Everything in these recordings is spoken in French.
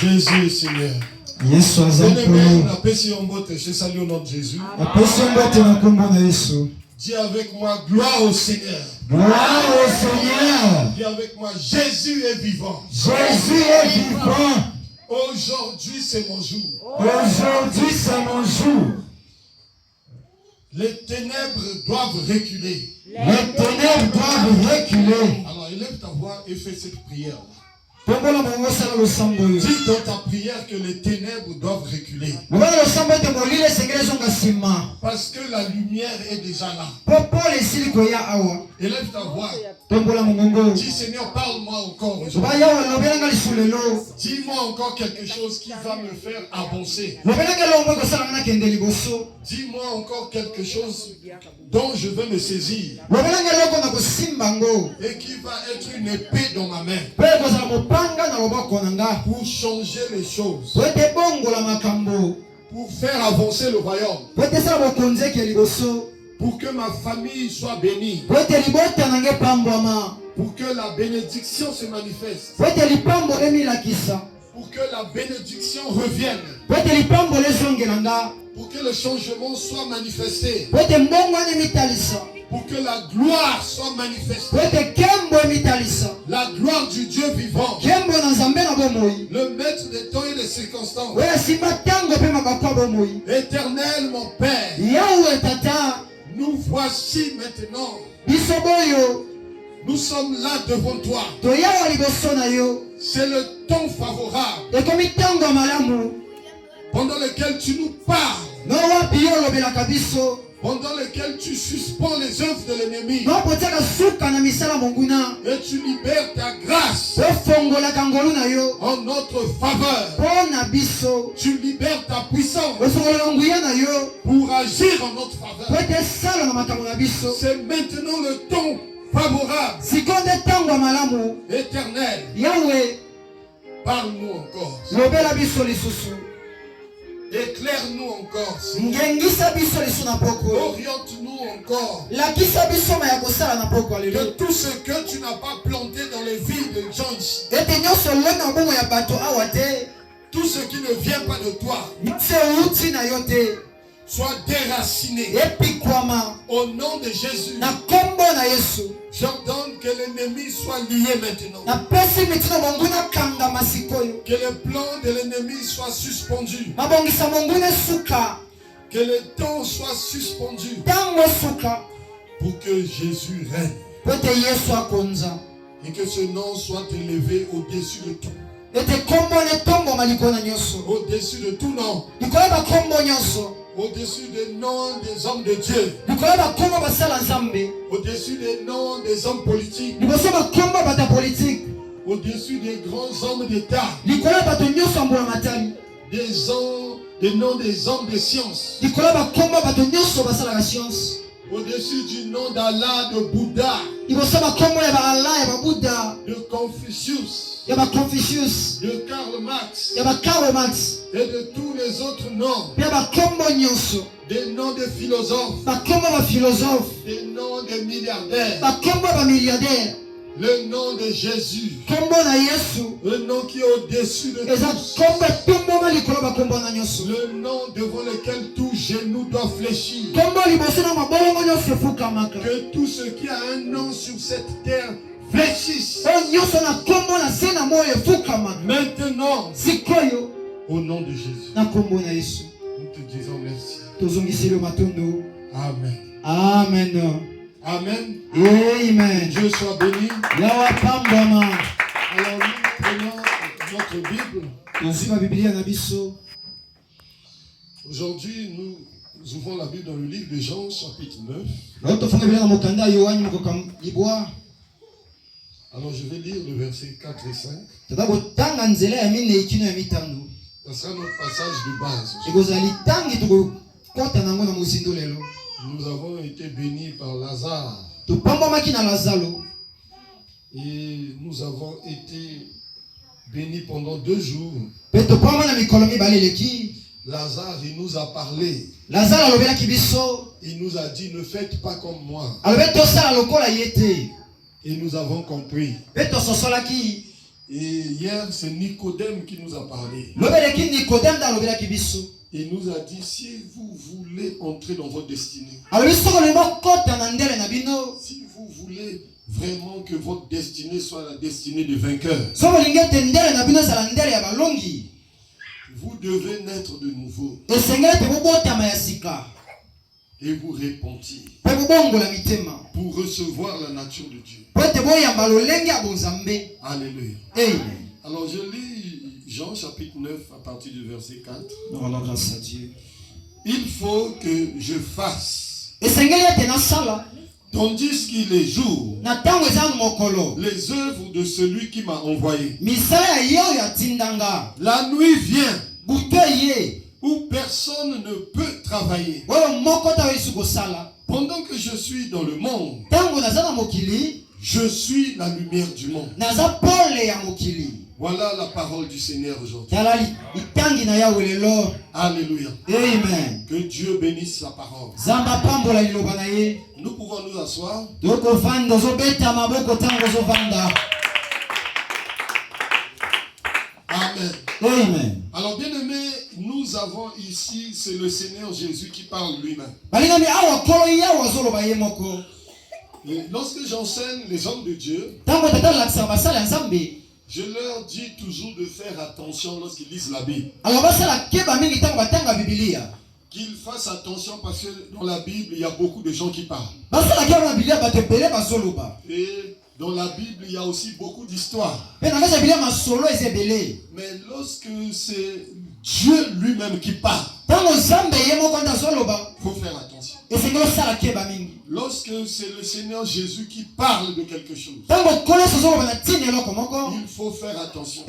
Jésus est Seigneur. Yesu azamukulu. Je salue au nom de Jésus. Apesi mbote na kombo na Yesu. Dis avec moi, gloire au Seigneur. Gloire au Seigneur. Dis avec moi, Jésus est vivant. Jésus est vivant. Aujourd'hui, c'est mon jour. Aujourd'hui, c'est mon jour. Les ténèbres doivent reculer. Les ténèbres doivent reculer. Alors, élève ta voix et fais cette prière. Dis dans ta prière que les ténèbres doivent reculer. Parce que la lumière est déjà là. Élève ta voix. Dis Seigneur, parle-moi encore aujourd'hui. Dis-moi encore quelque chose qui va me faire avancer. Dis-moi encore quelque chose dont je veux me saisir. Et qui va être une épée dans ma main. Pour changer les choses. Pour faire avancer le royaume. Pour que ma famille soit bénie. Pour que la bénédiction se manifeste. Pour que la bénédiction revienne. Pour que le changement soit manifesté. Pour que la gloire soit manifestée. La gloire du Dieu vivant. Le maître des temps et des circonstances. Éternel mon Père. Nous voici maintenant. Nous sommes là devant toi. C'est le temps favorable. Pendant lequel tu nous parles. Pendant lequel tu suspends les œuvres de l'ennemi. Et tu libères ta grâce en notre faveur. Tu libères ta puissance pour agir en notre faveur. C'est maintenant le temps favorable. Éternel. Parle-nous encore. Éclaire-nous encore. Oriente-nous encore. Que tout ce que tu n'as pas planté dans les vies de gens ici, tout ce qui ne vient pas de toi, soit déraciné. Au nom de Jésus, j'ordonne que l'ennemi soit lié maintenant. Que les plans de l'ennemi soient suspendus. Que le temps soit suspendu. Pour que Jésus règne. Et que ce nom soit élevé au-dessus de tout. Au-dessus de tout nom. Au-dessus des noms des hommes de Dieu. Au-dessus des noms des hommes politiques. Au-dessus des grands hommes d'État. Des noms des hommes de science. Au-dessus du nom d'Allah, de Bouddha. De Confucius. De Karl Marx. Et de tous les autres noms. Des noms de philosophes. Des noms de milliardaires. Le nom de Jésus. Le nom qui est au-dessus de tous. Le nom devant lequel tout genou doit fléchir. Que tout ce qui a un nom sur cette terre fléchisse. Maintenant, au nom de Jésus, nous te disons merci. Amen. Amen. Amen. Amen. Dieu soit béni. Alors nous prenons notre Bible. Aujourd'hui, nous ouvrons la Bible dans le livre de Jean, chapitre 9. Alors je vais lire le verset 4 et 5. Ça sera notre passage de base. Nous avons été bénis par Lazare. Et nous avons été bénis pendant 2 jours. Lazare, il nous a parlé. Il nous a dit, ne faites pas comme moi. Et nous avons compris. Et hier, c'est Nicodème qui nous a parlé. Il nous a dit, si vous voulez entrer dans votre destinée, si vous voulez vraiment que votre destinée soit la destinée des vainqueurs, vous devez naître de nouveau et vous repentir pour recevoir la nature de Dieu. Alléluia. Alors je lis Jean chapitre 9 à partir du verset 4. Grâce à Dieu. Il faut que je fasse, tandis qu'il est jour, les œuvres de celui qui m'a envoyé. La nuit vient où personne ne peut travailler. Pendant que je suis dans le monde, je suis la lumière du monde. Voilà la parole du Seigneur aujourd'hui. Alléluia. Amen. Que Dieu bénisse sa parole. Nous pouvons nous asseoir. Amen. Amen. Alors bien aimé, nous avons ici, c'est le Seigneur Jésus qui parle lui-même. Et lorsque j'enseigne les hommes de Dieu, je leur dis toujours de faire attention lorsqu'ils lisent la Bible. Qu'ils fassent attention parce que dans la Bible, il y a beaucoup de gens qui parlent. Et dans la Bible, il y a aussi beaucoup d'histoires. Mais lorsque c'est Dieu lui-même qui parle, il faut faire attention. Lorsque c'est le Seigneur Jésus qui parle de quelque chose, il faut faire attention.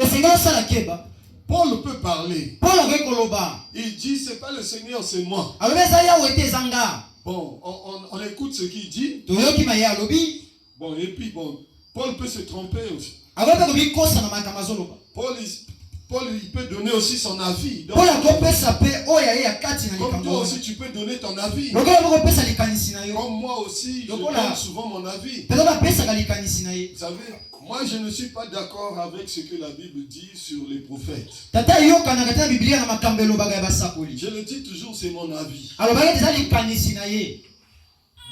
Paul peut parler. Il dit, c'est pas le Seigneur, c'est moi. Bon, on écoute ce qu'il dit. Bon, et puis bon, Paul peut se tromper aussi. Paul, il peut donner aussi son avis. Donc, comme toi aussi, tu peux donner ton avis. Comme moi aussi, je donne souvent mon avis. Vous savez, moi je ne suis pas d'accord avec ce que la Bible dit sur les prophètes. Je le dis toujours, c'est mon avis.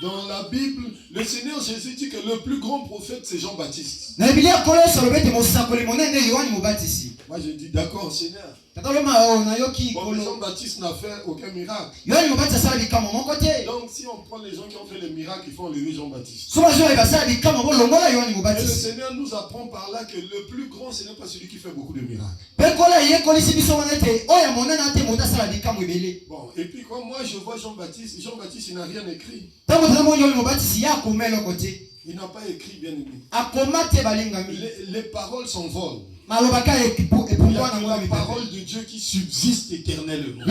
Dans la Bible, le Seigneur Jésus dit que le plus grand prophète, c'est Jean-Baptiste. Moi, je dis d'accord, Seigneur. Bon, Jean-Baptiste n'a fait aucun miracle. Donc, si on prend les gens qui ont fait les miracles, il faut enlever Jean-Baptiste. Et le Seigneur nous apprend par là que le plus grand, ce n'est pas celui qui fait beaucoup de miracles. Bon, et puis quand moi je vois Jean-Baptiste, il n'a rien écrit. Il n'a pas écrit, bien aimé. Les paroles s'envolent. Il y a la parole de Dieu qui subsiste éternellement.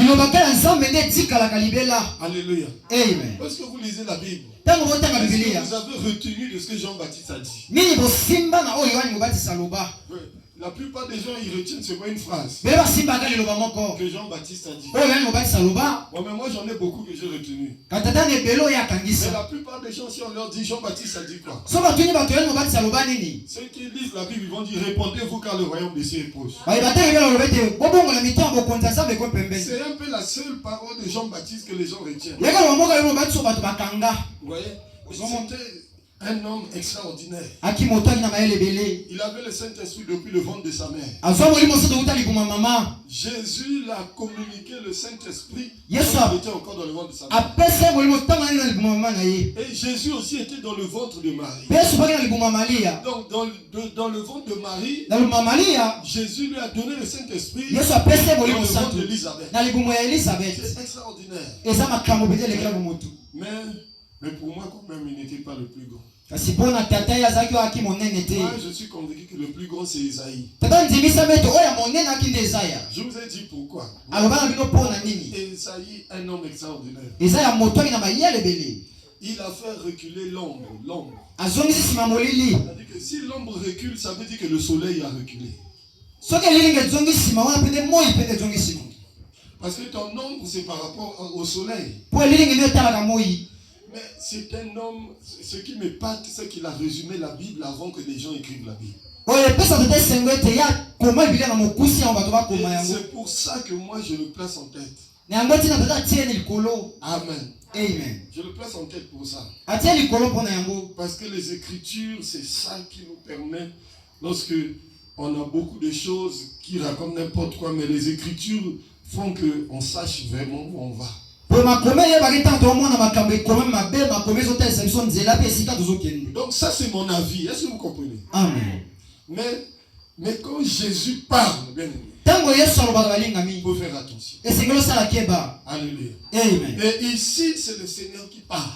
Alléluia. Amen. Lorsque vous lisez la Bible, qu'est-ce que vous avez retenu de ce que Jean-Baptiste a dit? La plupart des gens, ils retiennent seulement une phrase que Jean-Baptiste a dit. Bon, mais moi, j'en ai beaucoup que j'ai retenu. Mais la plupart des gens, si on leur dit Jean-Baptiste a dit quoi? Ceux qui lisent la Bible, ils vont dire répondez-vous car le royaume des cieux est proche. C'est un peu la seule parole de Jean-Baptiste que les gens retiennent. Vous voyez? C'était un homme extraordinaire. Il avait le Saint-Esprit depuis le ventre de sa mère. Jésus l'a communiqué le Saint-Esprit quand il était encore dans le ventre de sa mère. Et Jésus aussi était dans le ventre de Marie. Donc dans le ventre de Marie, Jésus lui a donné le Saint-Esprit dans le ventre d'Élisabeth. C'est extraordinaire. Mais pour moi, quand même, il n'était pas le plus grand. Moi, je suis convaincu que le plus grand, c'est Isaïe. Je vous ai dit pourquoi. Isaïe, un homme extraordinaire. Il a fait reculer l'ombre. C'est-à-dire que si l'ombre recule, ça veut dire que le soleil a reculé. Parce que ton ombre, c'est par rapport au soleil. Mais c'est un homme, ce qui m'épate, c'est qu'il a résumé la Bible avant que les gens écrivent la Bible. C'est pour ça que moi je le place en tête. Amen. Amen. Je le place en tête pour ça. Parce que les Écritures, c'est ça qui nous permet, lorsque on a beaucoup de choses qui racontent n'importe quoi, mais les Écritures font qu'on sache vraiment où on va. Donc ça c'est mon avis. Est-ce que vous comprenez? Amen. Mais quand Jésus parle, bien aimé, il faut faire attention. Alléluia. Amen. Et ici, c'est le Seigneur qui parle.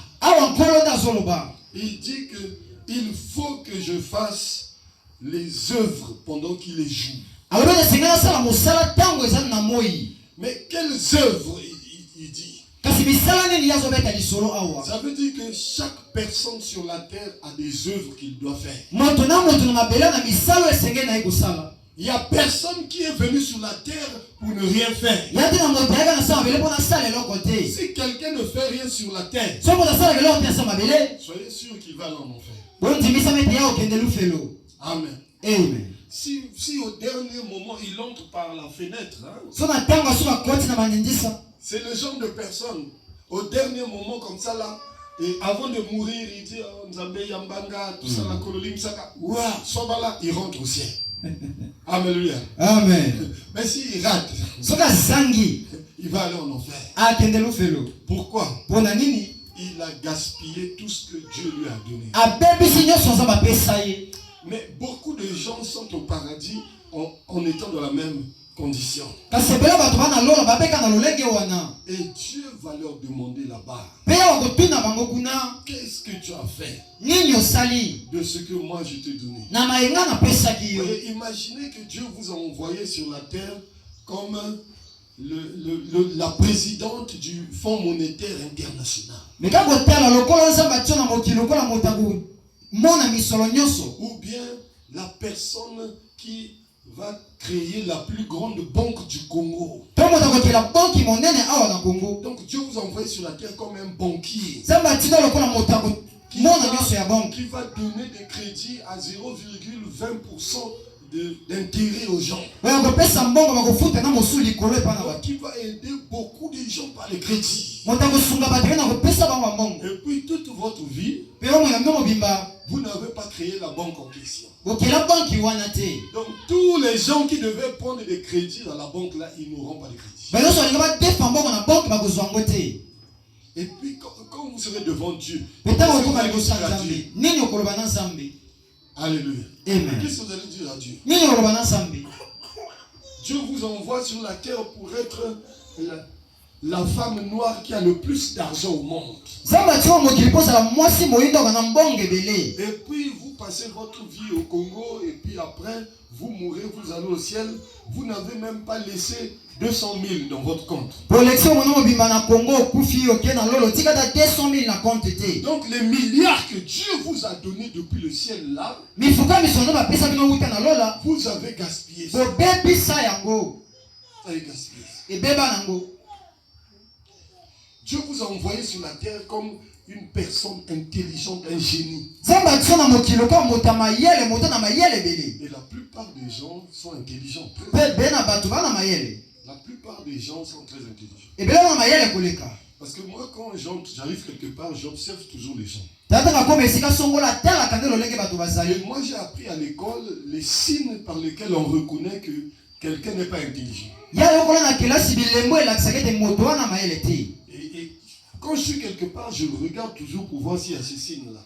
Il dit qu'il faut que je fasse les œuvres pendant qu'il est jour. Mais quelles œuvres il dit? Ça veut dire que chaque personne sur la terre a des œuvres qu'il doit faire. Il n'y a personne qui est venu sur la terre pour ne rien faire. Si quelqu'un ne fait rien sur la terre, soyez sûr qu'il va en enfer. Amen. Amen. Si au dernier moment il entre par la fenêtre, hein, c'est le genre de personne, au dernier moment comme ça là, et avant de mourir, il dit Nzambe Yambanga, tout ça, la colonie, Sobala, il rentre au ciel. Alléluia. Amen. Mais s'il rate, il va aller en enfer. Pourquoi? Il a gaspillé tout ce que Dieu lui a donné. Mais beaucoup de gens sont au paradis en étant dans la même condition. Et Dieu va leur demander là-bas, qu'est-ce que tu as fait de ce que moi je t'ai donné? Et imaginez que Dieu vous a envoyé sur la terre comme la présidente du Fonds monétaire international. Ou bien la personne qui va créer la plus grande banque du Congo. Donc Dieu vous a envoyé sur la terre comme un banquier qui va donner des crédits à 0,20% d'intérêt aux gens. Qui va aider beaucoup de gens par les crédits. Et puis toute votre vie, vous n'avez pas créé la banque en question. Donc tous les gens qui devaient prendre des crédits dans la banque là, ils n'auront pas de crédit. Et puis quand vous serez devant Dieu, alléluia. Qu'est-ce que vous allez dire à Dieu? Dieu vous envoie sur la terre pour être la femme noire qui a le plus d'argent au monde. Et puis vous passez votre vie au Congo et puis après vous mourrez, vous allez au ciel. Vous n'avez même pas laissé 200 000 dans votre compte. Donc les milliards que Dieu vous a donnés depuis le ciel là, vous avez gaspillé ça. Vous avez gaspillé ça. Dieu vous a envoyé sur la terre comme une personne intelligente, un génie. Et la plupart des gens sont intelligents. La plupart des gens sont très intelligents. Parce que moi, quand j'arrive quelque part, j'observe toujours les gens. Et moi, j'ai appris à l'école les signes par lesquels on reconnaît que quelqu'un n'est pas intelligent. Et quand je suis quelque part, je regarde toujours pour voir s'il y a ces signes-là.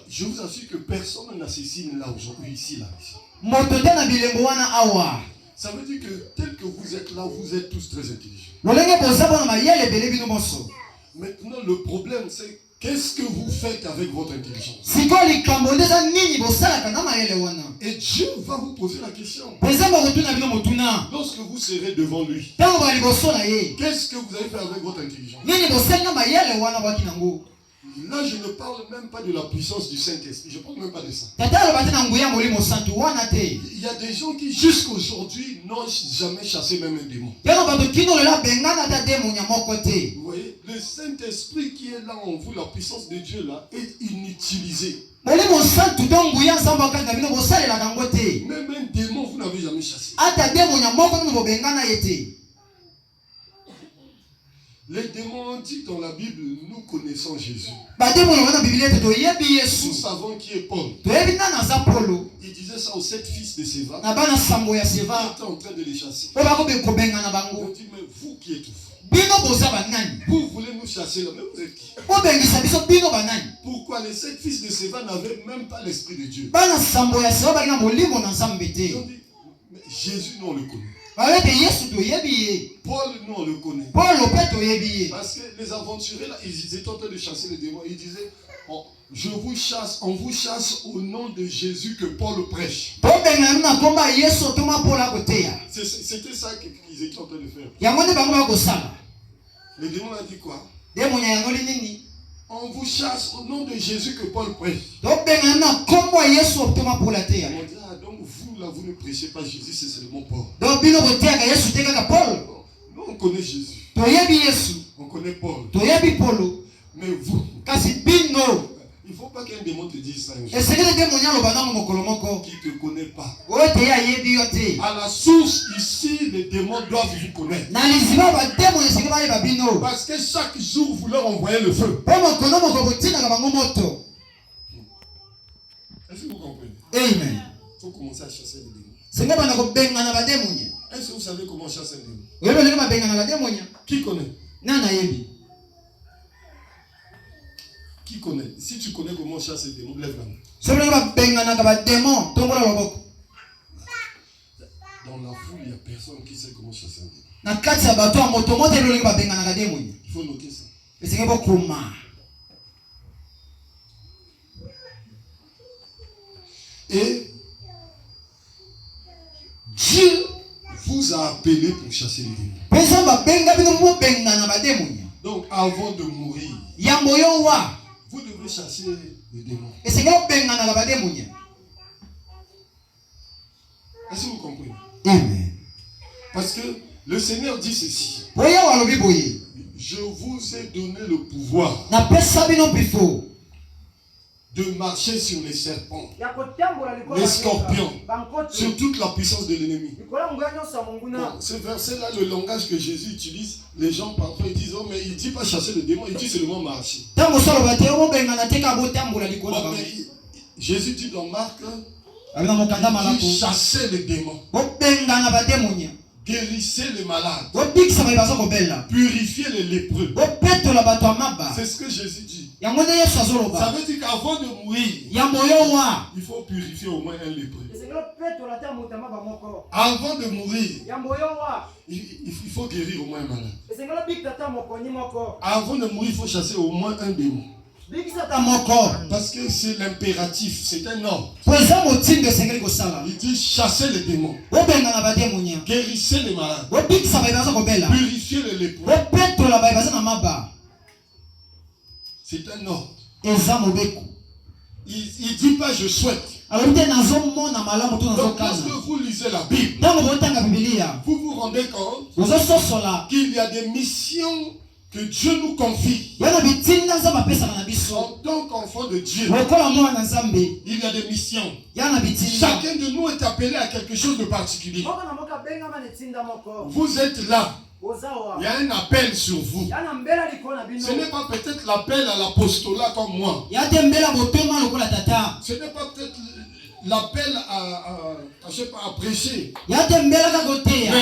Je vous assure que personne n'a ces signes-là aujourd'hui, ici, là. Ça veut dire que tel que vous êtes là, vous êtes tous très intelligents. Maintenant, le problème, c'est qu'est-ce que vous faites avec votre intelligence? Et Dieu va vous poser la question. Lorsque vous serez devant lui, qu'est-ce que vous allez faire avec votre intelligence? Là, je ne parle même pas de la puissance du Saint-Esprit. Je ne parle même pas de ça. Il y a des gens qui, jusqu'à aujourd'hui, n'ont jamais chassé même un démon. Vous voyez, le Saint-Esprit qui est là en vous, la puissance de Dieu là, est inutilisée. Même un démon, vous n'avez jamais chassé. Les démons dit dans la Bible, nous connaissons Jésus. Nous savons qui est Paul. Il disait ça aux 7 fils de Séva. Il était en train de les chasser. Il dit, mais vous qui êtes fous, vous voulez nous chasser là, mais vous êtes qui? Pourquoi les 7 fils de Séva n'avaient même pas l'esprit de Dieu? Ils ont dit, mais Jésus, nous on le connaît. Paul, nous on le connaît. Parce que les aventuriers là, ils étaient en train de chasser les démons. Ils disaient, oh, on vous chasse au nom de Jésus que Paul prêche. C'était ça qu'ils étaient en train de faire. Les démons ont dit quoi? On vous chasse au nom de Jésus que Paul prêche. On dit, ah, donc vous là, vous ne prêchez pas Jésus, c'est seulement Paul. Nous on connaît Jésus. On connaît Paul. Mais vous, il ne faut pas qu'un démon te dise ça. Qui ne te connaît pas. À la source, ici, les démons doivent vous connaître. Parce que chaque jour, vous leur envoyez le feu. Est-ce que vous comprenez? Amen. Il faut commencer à chasser les démons. Est-ce que vous savez comment chasser un démon? Qui connaît? Qui connaît? Si tu connais comment chasser les démons, lève la main. Dans la foule, il n'y a personne qui sait comment chasser un démon. Il faut noter ça. Et Dieu vous a appelé pour chasser les démons. Donc avant de mourir, vous devez chasser les démons. Est-ce que vous comprenez? Amen. Parce que le Seigneur dit ceci. Je vous ai donné le pouvoir de marcher sur les serpents, les scorpions, sur toute la puissance de l'ennemi. Ce verset-là, le langage que Jésus utilise, les gens parfois ils disent, oh mais il ne dit pas chasser le démon, il dit seulement marcher. Jésus dit dans Marc, il dit chasser les démons, guérissez les malades, purifiez les lépreux. C'est ce que Jésus dit. Ça veut dire qu'avant de mourir, il faut purifier au moins un lépreux. Avant de mourir, il faut guérir au moins un malade. Avant de mourir, il faut chasser au moins un démon. Parce que c'est l'impératif, c'est un ordre. Il dit chasser les démons, guérissez les malades, purifiez les lépreux. C'est un ordre. Il ne dit pas je souhaite. Donc lorsque vous lisez la Bible, vous vous rendez compte qu'il y a des missions que Dieu nous confie. En tant qu'enfant de Dieu, il y a des missions. Chacun de nous est appelé à quelque chose de particulier. Vous êtes là. Il y a un appel sur vous. Ce n'est pas peut-être l'appel à l'apostolat comme moi. Ce n'est pas peut-être l'appel à prêcher. Mais il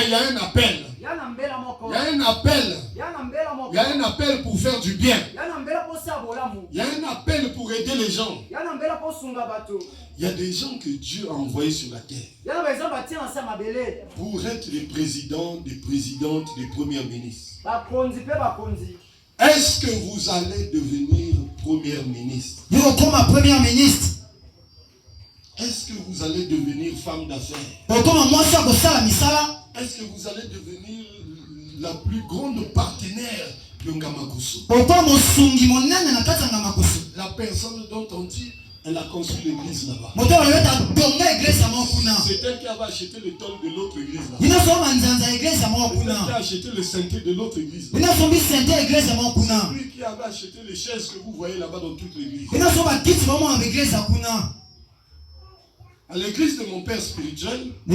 y a un appel. Il y a un appel. Il y a un appel pour faire du bien. Il y a un appel pour aider les gens. Il y a des gens que Dieu a envoyés sur la terre pour être les présidents, des présidentes, des premiers ministres. Est-ce que vous allez devenir premier ministre? Est-ce que vous allez devenir femme d'affaires? Est-ce que vous allez devenir la plus grande partenaire de Ngamakusu? La personne dont on dit Elle a construit l'église là-bas. C'est elle qui avait acheté le tôle de l'autre église là-bas. C'est elle qui a acheté le synthé de l'autre église là-bas. C'est lui qui avait acheté les chaises que vous voyez là-bas dans toute l'église. À l'église de mon père spirituel, il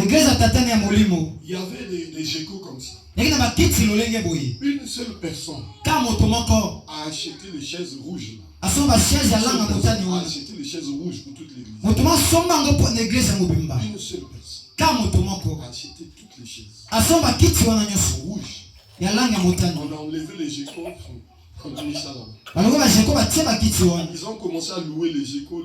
y avait des gécos comme ça. Une seule personne a acheté les chaises rouges. A acheté les chaises rouges pour toute l'église. Une seule personne a acheté toutes les chaises rouges. On a enlevé les gécos. On a mis ça là-bas. Ils ont commencé à louer les gécos,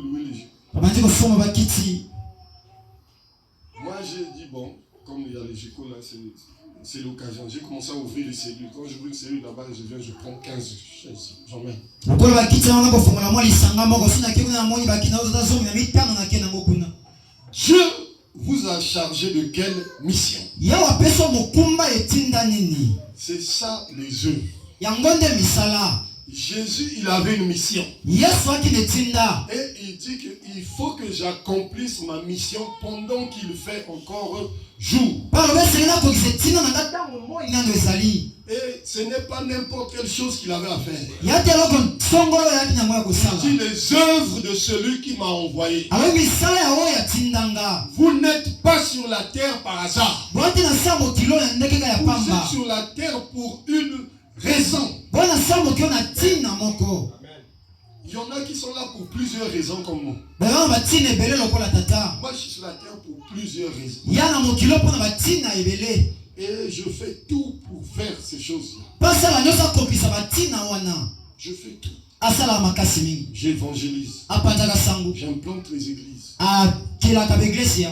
Moi j'ai dit bon, comme il y a les gécos là, c'est l'occasion. J'ai commencé à ouvrir les cellules. Quand j'ouvre une cellule là-bas, je prends 15 chaises. J'en mets. Dieu vous a chargé de quelle mission? C'est ça les œuvres. Jésus, il avait une mission. Et il dit qu'il faut que j'accomplisse ma mission pendant qu'il fait encore jour. Et ce n'est pas n'importe quelle chose qu'il avait à faire. Il dit les œuvres de celui qui m'a envoyé. Vous n'êtes pas sur la terre par hasard. Vous êtes sur la terre pour une raison. Il y en a qui sont là pour plusieurs raisons comme moi. Moi je suis sur la terre pour plusieurs raisons. Et je fais tout pour faire ces choses-là. Je fais tout. J'évangélise. J'implante les églises.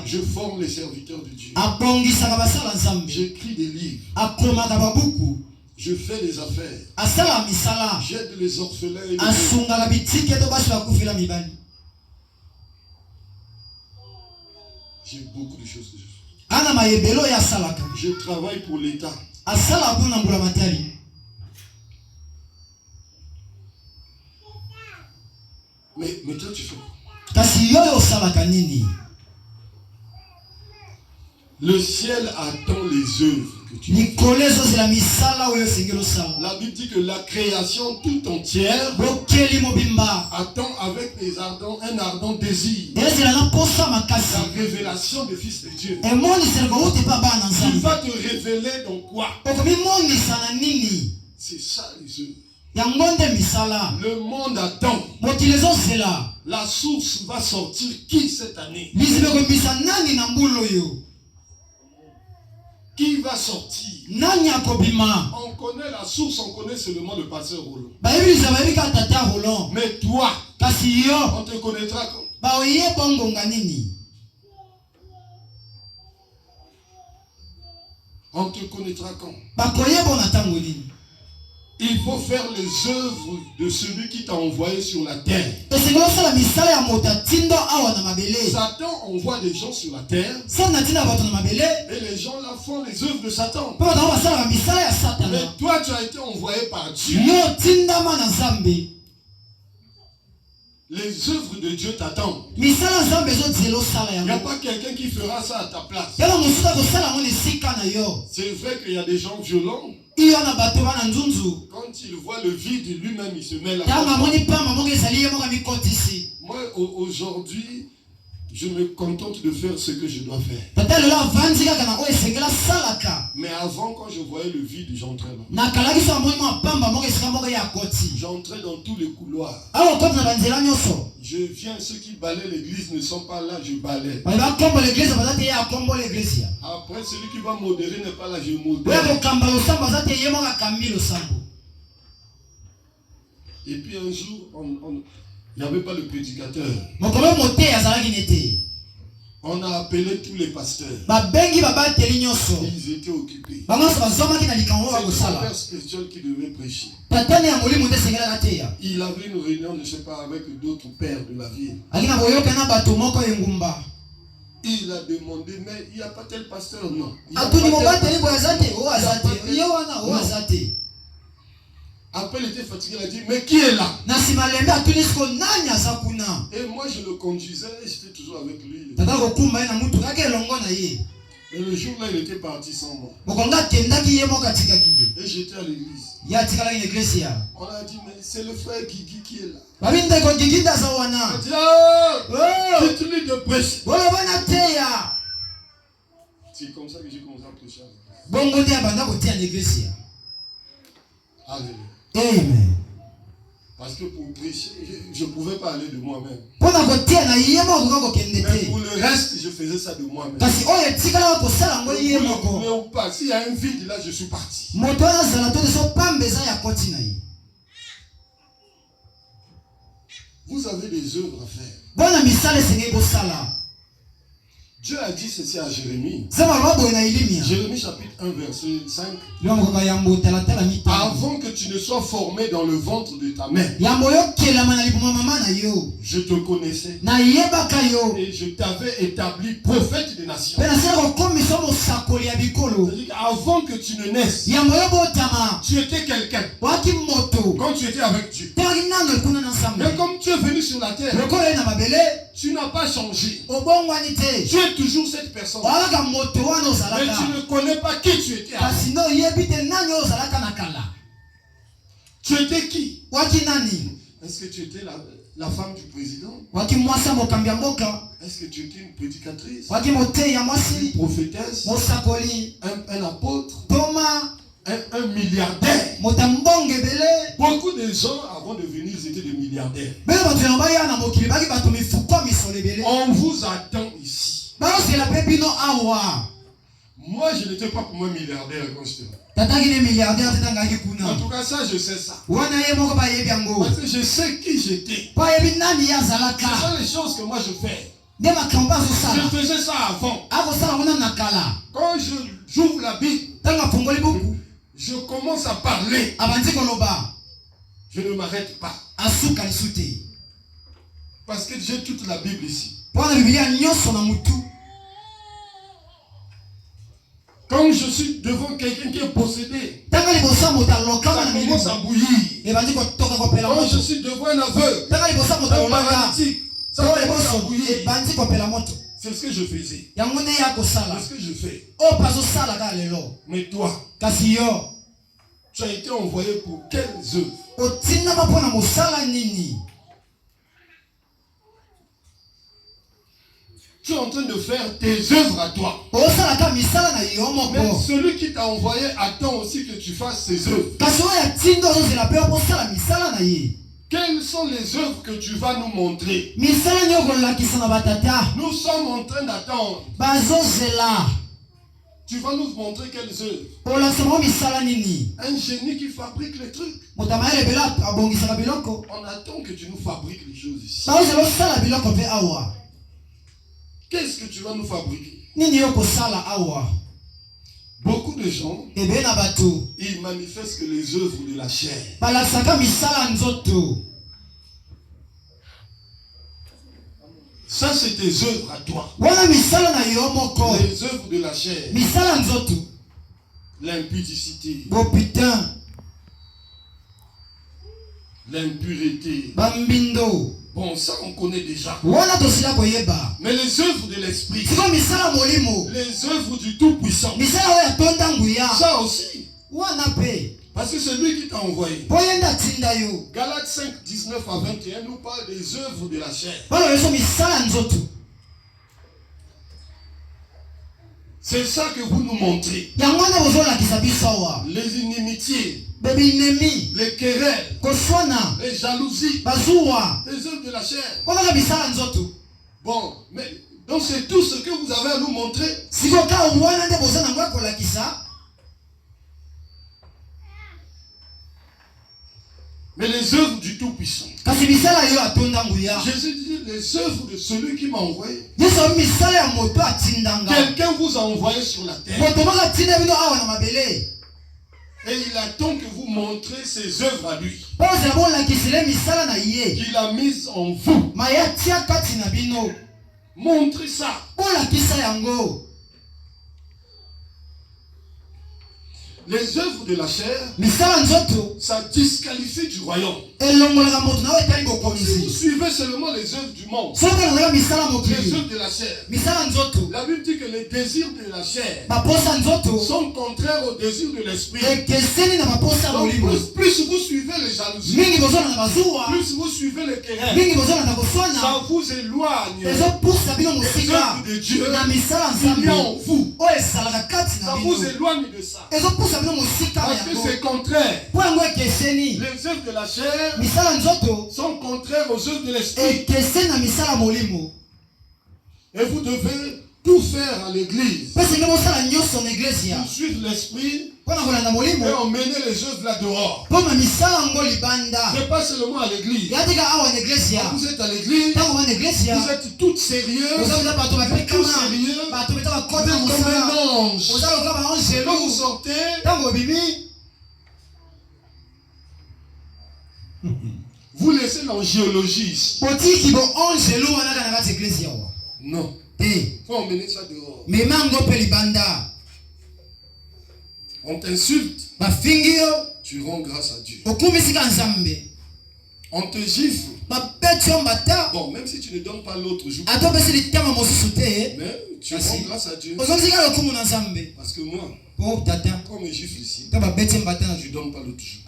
Je forme les serviteurs de Dieu. J'écris des livres. Je fais des affaires. J'aide les orphelins et j'ai beaucoup de choses que je fais. Je travaille pour l'État. Mais toi tu fais. Le ciel attend les œuvres que tu fais. La Bible dit que la création tout entière attend avec un ardent désir la révélation des fils de Dieu. Tu vas te révéler dans quoi? C'est ça les œuvres. Le monde attend. La source va sortir qui cette année? Qui va sortir? On connaît la source, on connaît seulement le pasteur Roland. Mais toi, on te connaîtra quand? On te connaîtra quand? Il faut faire les œuvres de celui qui t'a envoyé sur la terre. Satan envoie des gens sur la terre. Et les gens là font les œuvres de Satan. Mais toi tu as été envoyé par Dieu. Les œuvres de Dieu t'attendent. Il n'y a pas quelqu'un qui fera ça à ta place. C'est vrai qu'il y a des gens violents. Quand il voit le vide lui-même, il se met là. Moi, aujourd'hui, je me contente de faire ce que je dois faire. Mais avant, quand je voyais le vide, j'entrais là. J'entrais dans tous les couloirs. Je viens, ceux qui balaient l'église ne sont pas là, je balaie. Après, celui qui va modérer n'est pas là, je modère. Et puis un jour, il n'y avait pas le prédicateur. On a appelé tous les pasteurs. Ils étaient occupés. C'est le père spirituel qui devait prêcher. Il avait une réunion, je ne sais pas, avec d'autres pères de la ville. Il a demandé, mais il n'y a pas tel pasteur, non. Après, il était fatigué, il a dit, mais qui est là? Et moi, je le conduisais et j'étais toujours avec lui. Et le jour-là, il était parti sans moi. Et j'étais à l'église. On a dit, mais c'est le frère Guigui qui est là. Il a dit, dites-lui de prêcher. C'est comme ça que j'ai commencé à prêcher. Alléluia. Amen. Parce que pour prêcher, je ne pouvais pas aller de moi-même. Mais pour le reste, je faisais ça de moi-même. Mais pas. S'il y a un vide, là, je suis parti. Vous avez des œuvres à faire. Dieu a dit ceci à Jérémie. Jérémie chapitre 1 verset 5. Avant que tu ne sois formé dans le ventre de ta mère, je te connaissais. Et je t'avais établi prophète des nations. Avant que tu ne naisses, tu étais quelqu'un. Quand tu étais avec Dieu. Mais comme tu es venu sur la terre, tu n'as pas changé. Tu es toujours cette personne. Mais tu ne connais pas qui tu étais avant. Tu étais qui? Est-ce que tu étais la femme du président? Est-ce que tu étais une prédicatrice? Une prophétesse? Un apôtre? Un milliardaire? Beaucoup de gens avant de venir, ils étaient des milliardaires. On vous attend ici. Moi, je n'étais pas pour moi milliardaire quand j'étais là. En tout cas, ça, je sais ça. Parce que je sais qui j'étais. Ce sont les choses que moi je fais. Je faisais ça avant. Quand j'ouvre la Bible, je commence à parler. Je ne m'arrête pas. Parce que j'ai toute la Bible ici. Quand je suis devant quelqu'un qui est possédé, ça commence à bouillir. Quand je suis devant un aveugle, un paralytique, ça commence à bouillir. C'est ce que je faisais. C'est ce que je fais. Mais toi, tu as été envoyé pour quelles œuvres? Tu es en train de faire tes œuvres à toi. Mais celui qui t'a envoyé attend aussi que tu fasses ses œuvres. Quelles sont les œuvres que tu vas nous montrer? Nous sommes en train d'attendre. Tu vas nous montrer quelles œuvres? Un génie qui fabrique les trucs. On attend que tu nous fabriques les choses ici. Qu'est-ce que tu vas nous fabriquer? Beaucoup de gens, ils manifestent que les œuvres de la chair. Ça, c'est tes œuvres à toi. Les œuvres de la chair. L'impudicité. L'impureté. Bon, ça on connaît déjà. Mais les œuvres de l'esprit, les œuvres du Tout-Puissant, ça aussi. Parce que c'est lui qui t'a envoyé. Galates 5, 19 à 21 nous parle des œuvres de la chair. C'est ça que vous nous montrez. Les inimitiés, les querelles, les jalousies, les œuvres de la chair. Bon, mais donc c'est tout ce que vous avez à nous montrer. Mais les œuvres du Tout-Puissant. Jésus dit les œuvres de celui qui m'a envoyé. Quelqu'un vous a envoyé sur la terre. Et il attend que vous montrez ses œuvres à lui. Qu'il a mises en vous. Montrez ça. les œuvres de la chair, ça disqualifie du royaume. Si vous suivez seulement les œuvres du monde, les œuvres de la chair, la Bible dit que les désirs de la chair sont contraires aux désirs de l'esprit. Donc plus vous suivez les jalousies, plus vous suivez les querelles, ça vous éloigne des œuvres de Dieu qu'il y a en vous. Ça vous éloigne de ça. Parce que c'est contraire. Les œuvres de la chair sont contraires aux œuvres de l'esprit. Et vous devez tout faire à l'église pour suivre l'esprit et emmener les œuvres là dehors. C'est pas seulement à l'église. Quand vous êtes à l'église, vous êtes toutes sérieuses, vous êtes tous sérieux, vous êtes comme un ange. Quand vous sortez, vous laissez l'angéologie. Non. Il faut emmener ça dehors. On t'insulte, tu rends grâce à Dieu. On te gifle. Bon, même si tu ne donnes pas l'autre jour, mais tu rends grâce à Dieu. Parce que moi, quand on me gifle ici, je ne donne pas l'autre jour.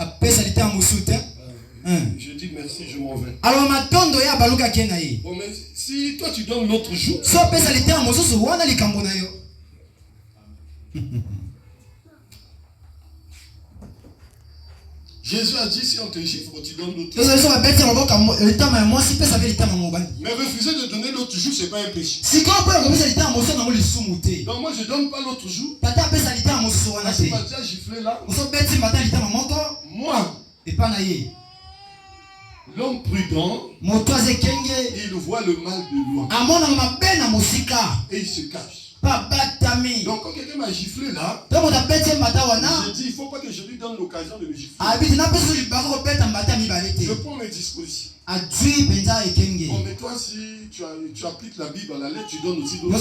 Je dis merci, je m'en vais. Bon, mais si toi tu donnes l'autre jour, Jésus a dit si on te gifle, tu donnes l'autre jour. Mais refuser de donner l'autre jour, c'est pas un péché. Donc moi je donne pas l'autre jour. Parce que m'a déjà giflé là. Moi, l'homme prudent, il voit le mal de loin. Et il se cache. Donc quand quelqu'un m'a giflé là, j'ai dit il ne faut pas que je lui donne l'occasion de me gifler. Je prends mes dispositions. Bon, mais toi si tu appliques la Bible à la lettre, tu donnes aussi d'autres.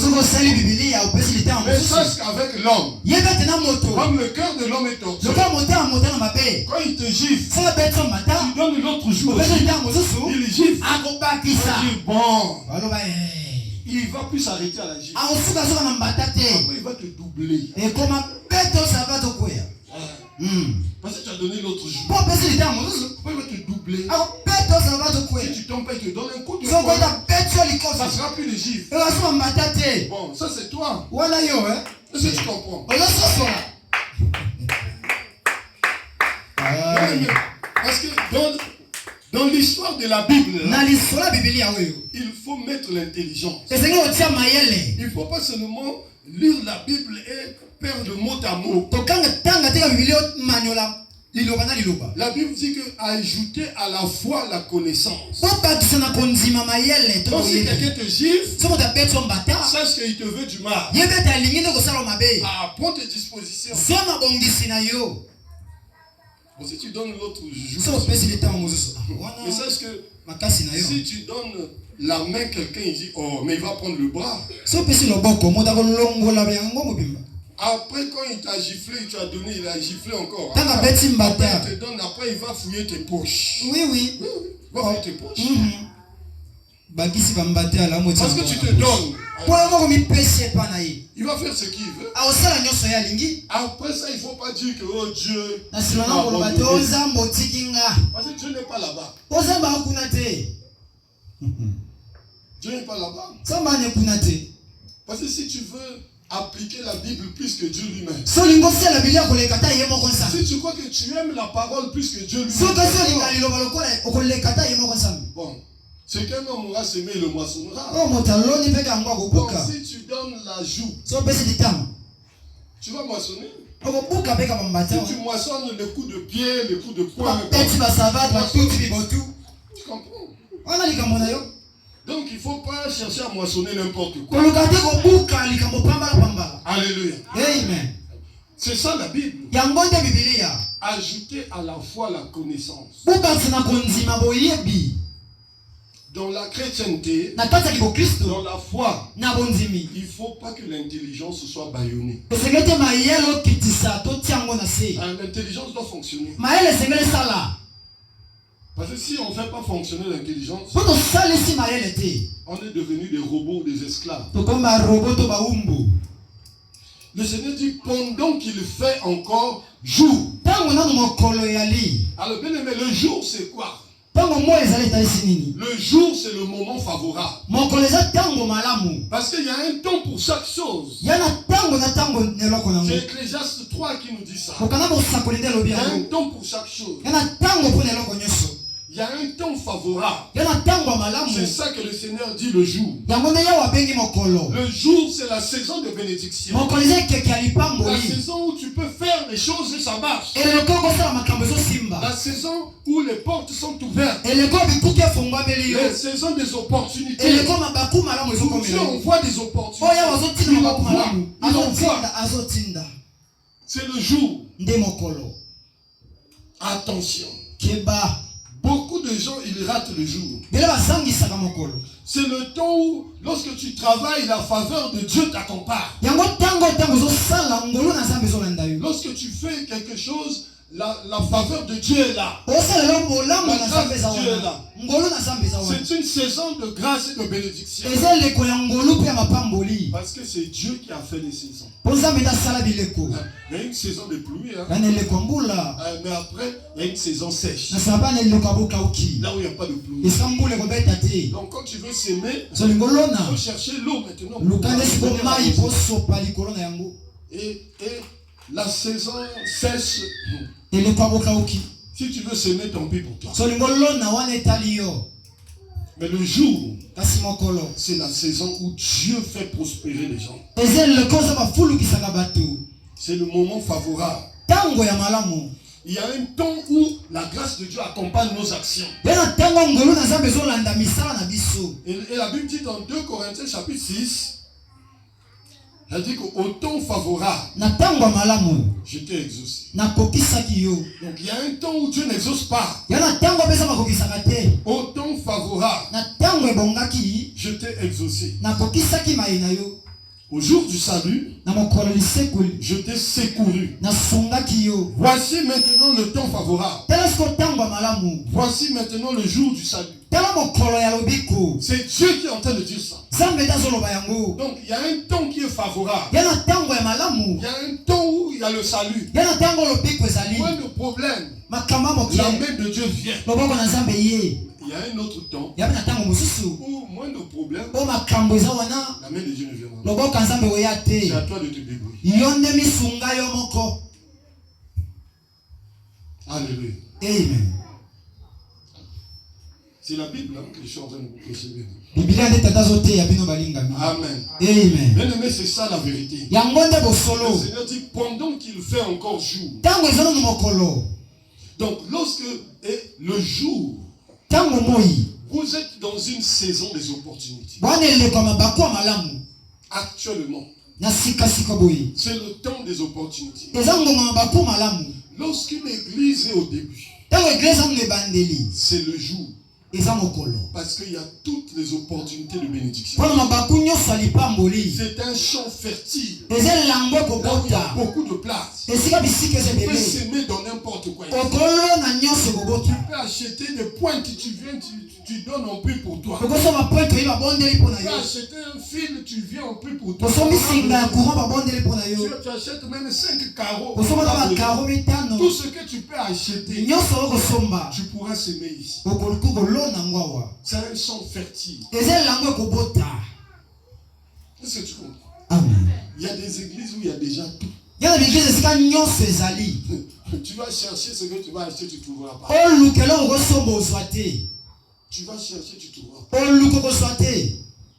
Mais sache qu'avec l'homme, comme le cœur de l'homme est tordu, quand il te gifle, tu donnes l'autre jour, il gifle. Il dit bon, il va plus s'arrêter à la gifle. Après il va te doubler. Parce que tu as donné l'autre jour. Après il va te doubler. Si tu tombes pas, il te donne un coup de poing. Ça ne sera plus les gifles. Bon, ça c'est toi. Est-ce que tu comprends? Parce que dans l'histoire de la Bible, il faut mettre l'intelligence. Il ne faut pas seulement lire la Bible et perdre de mot à mot. La Bible dit que ajouter à la foi la connaissance. Donc si quelqu'un te gifle, sache qu'il te veut du mal. Prends tes dispositions. Bon, si tu donnes l'autre jour, mais sache que si tu donnes la main à quelqu'un, il dit oh, mais il va prendre le bras. Après, quand il t'a giflé, tu as donné, il a giflé encore. Après, il te donne, après, il va fouiller tes poches. Oui. Il va fouiller tes poches. Parce que tu te donnes. Il va faire ce qu'il veut. Après ça, il ne faut pas dire que oh Dieu. Parce que Dieu n'est pas là-bas. Dieu n'est pas là-bas. Parce que si tu veux appliquer la Bible plus que Dieu lui-même, si tu crois que tu aimes la parole plus que Dieu lui-même, bon, ce qu'un homme aura semé, il le moissonnera. Donc si tu donnes la joue, tu vas moissonner. Si tu moissonnes le coup de pied, le coup de poing, tu comprends? Donc il ne faut pas chercher à moissonner n'importe quoi. Alléluia. Amen. C'est ça la Bible. Ajouter à la foi la connaissance. Dans la chrétienté, dans la foi, il ne faut pas que l'intelligence soit bâillonnée. L'intelligence doit fonctionner. Parce que si on ne fait pas fonctionner l'intelligence, on est devenu des robots ou des esclaves. Le Seigneur dit pendant qu'il fait encore jour. Alors bien aimé, le jour c'est quoi? Le jour c'est le moment favorable. Parce qu'il y a un temps pour chaque chose. C'est Ecclésiaste 3 qui nous dit ça. Il y a un temps pour chaque chose. Il y a un temps favorable. C'est ça que le Seigneur dit le jour. Le jour, c'est la saison de bénédiction. La saison où tu peux faire les choses et ça marche. La saison où les portes sont ouvertes. Les saisons des opportunités. Dieu envoie des opportunités. Il envoie. C'est le jour. Attention. Beaucoup de gens, ils ratent le jour. C'est le temps où, lorsque tu travailles, la faveur de Dieu t'accompagne. Lorsque tu fais quelque chose, la faveur de Dieu est là. La grâce de Dieu est là. C'est une saison de grâce et de bénédiction. Parce que c'est Dieu qui a fait les saisons. Il y a une saison de pluie. Mais après, il y a une saison sèche. Là où il n'y a pas de pluie. Donc quand tu veux s'aimer, il faut chercher l'eau maintenant. Et la saison sèche. Si tu veux s'aimer, tant pis pour toi. Mais le jour, c'est la saison où Dieu fait prospérer les gens. C'est le moment favorable. Il y a un temps où la grâce de Dieu accompagne nos actions. Et la Bible dit dans 2 Corinthiens chapitre 6, elle dit qu'au temps favorable, je t'ai exaucé. Donc il y a un temps où Dieu n'exauce pas. Au temps favorable, je t'ai exaucé. Au jour du salut, je t'ai secouru. Voici maintenant le temps favorable. Voici maintenant le jour du salut. C'est Dieu qui est en train de dire ça. Donc il y a un temps qui est favorable. Il y a un temps où il y a le salut. Moins de problèmes. La main de Dieu vient. Il y a un autre temps où moins de problèmes. La main de Dieu ne vient pas. C'est à toi de te débrouiller. Alléluia. Amen. C'est la Bible que je suis en train de vous prêcher. Amen. Bien aimé, c'est ça la vérité. Le Seigneur dit pendant qu'il fait encore jour. Donc lorsque est le jour, vous êtes dans une saison des opportunités. Actuellement, c'est le temps des opportunités. Lorsqu'une église est au début, c'est le jour. Parce qu'il y a toutes les opportunités de bénédiction. C'est un champ fertile. Là où il y a beaucoup de place. Tu peux s'aimer dans n'importe quoi. Tu peux acheter des pointes, tu viens, tu donnes un peu pour toi. Tu peux acheter un fil, tu viens un peu pour toi. Tu achètes même 5 carreaux. Tout ce que tu peux acheter, tu pourras s'aimer ici. C'est un champ fertile. Est-ce que tu comprends? Amen. Il y a des églises où il y a déjà tout. Tu vas chercher ce que tu vas acheter, tu ne trouveras pas. Tu vas chercher, tu ne trouveras pas.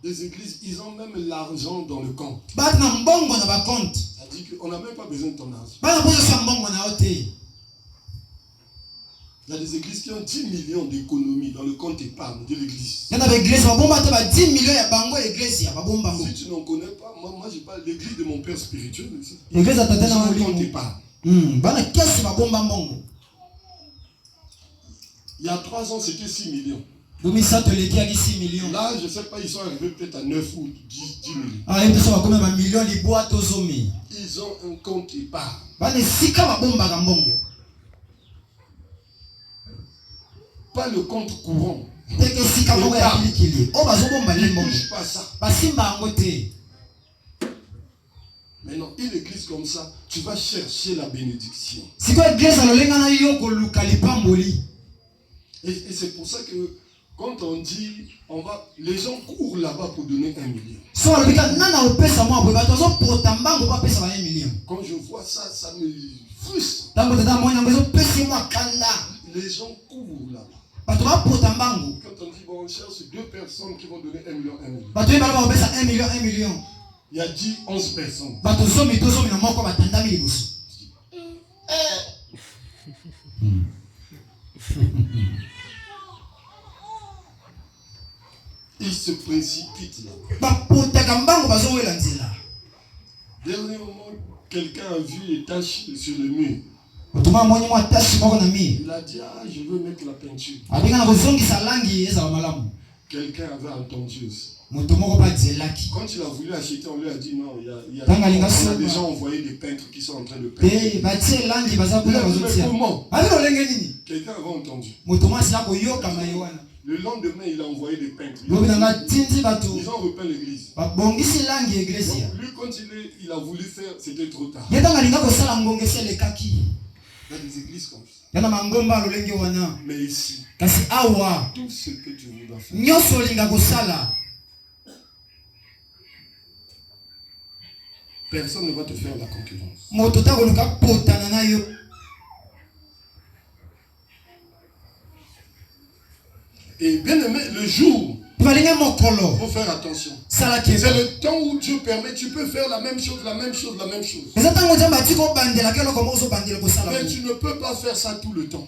Les églises, ils ont même l'argent dans le compte. Ça dit qu'on n'a même pas besoin de ton argent. Il y a des églises qui ont 10 millions d'économies dans le compte épargne de l'église. Si tu n'en connais pas, moi je parle de l'église de mon père spirituel. Ils ont un compte épargne. Il y a 3 ans, c'était 6 millions. Là, je ne sais pas, ils sont arrivés peut-être à 9 ou 10 millions. Ils ont un compte épargne. Pas le compte courant. Ils ne touchent pas ça. Maintenant, une église comme ça, tu vas chercher la bénédiction. Et c'est pour ça que quand on dit, les gens courent là-bas pour donner 1 million. Quand je vois ça, ça me frustre. Les gens courent là-bas. Quand on dit, bon, on cherche 2 personnes qui vont donner 1 million, 1 million. Il y a 10, 11 personnes. Ils se précipitent là. Dernièrement, quelqu'un a vu les taches sur le mur. Il a dit, je veux mettre la peinture. Quelqu'un avait entendu aussi. Quand il a voulu acheter, on lui a dit non, on a déjà envoyé des peintres qui sont en train de peindre. Comment? Quelqu'un avait entendu. Le lendemain, il a envoyé des peintres. Ils ont repeint l'église. Donc, lui, quand il a voulu faire, c'était trop tard. Il y a des églises comme ça. Mais ici, tout ce que tu voudras faire, personne ne va te faire la concurrence. Et bien aimé, le jour, il faut faire attention. C'est le temps où Dieu permet, tu peux faire la même chose. Mais tu ne peux pas faire ça tout le temps.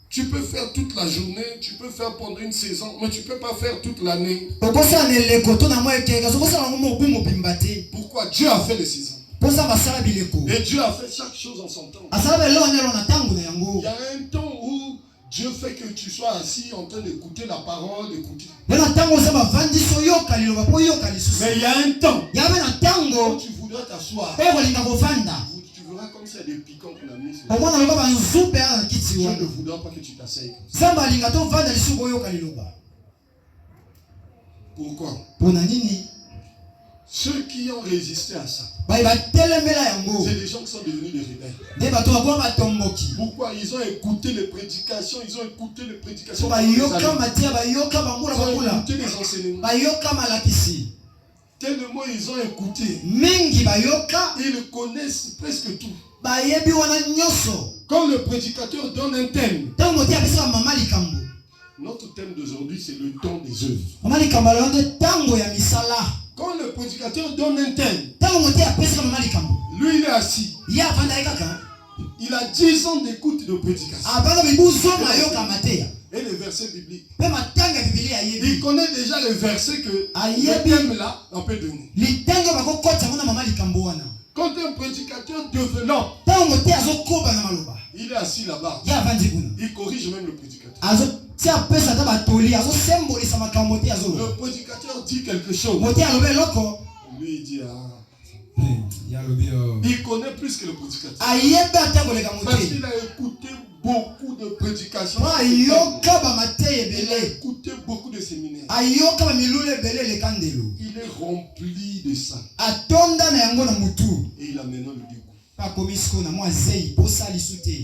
Tu peux faire toute la journée, tu peux faire pendant une saison, mais tu ne peux pas faire toute l'année. Pourquoi? Dieu a fait les saisons. Et Dieu a fait chaque chose en son temps. Il y a un temps où Dieu fait que tu sois assis en train d'écouter la parole, d'écouter. Mais il y a un temps où tu voudras t'asseoir. Tu verras comme s'il y a des piquants qu'on a mis sur. Dieu ne voudra pas que tu t'asseyes comme ça. Pourquoi? Ceux qui ont résisté à ça, c'est des gens qui sont devenus des rebelles. Pourquoi? Ils ont écouté les prédications, ils ont écouté les enseignements. Tellement ils ont écouté, ils connaissent presque tout. Quand le prédicateur donne un thème, notre thème d'aujourd'hui, c'est le temps des œuvres. Quand le prédicateur donne un thème, lui il est assis. Il a 10 ans d'écoute de prédication. Et les versets bibliques. Il connaît déjà les versets que le thème là, on peut donner. Quand un prédicateur développe, il est assis là-bas. Il corrige même le prédicateur. Le prédicateur dit quelque chose. Lui il dit il connaît plus que le prédicateur. Parce qu'il a écouté beaucoup de prédications. Il a écouté beaucoup de séminaires. Il est rempli de ça. Et il a maintenant le dégoût.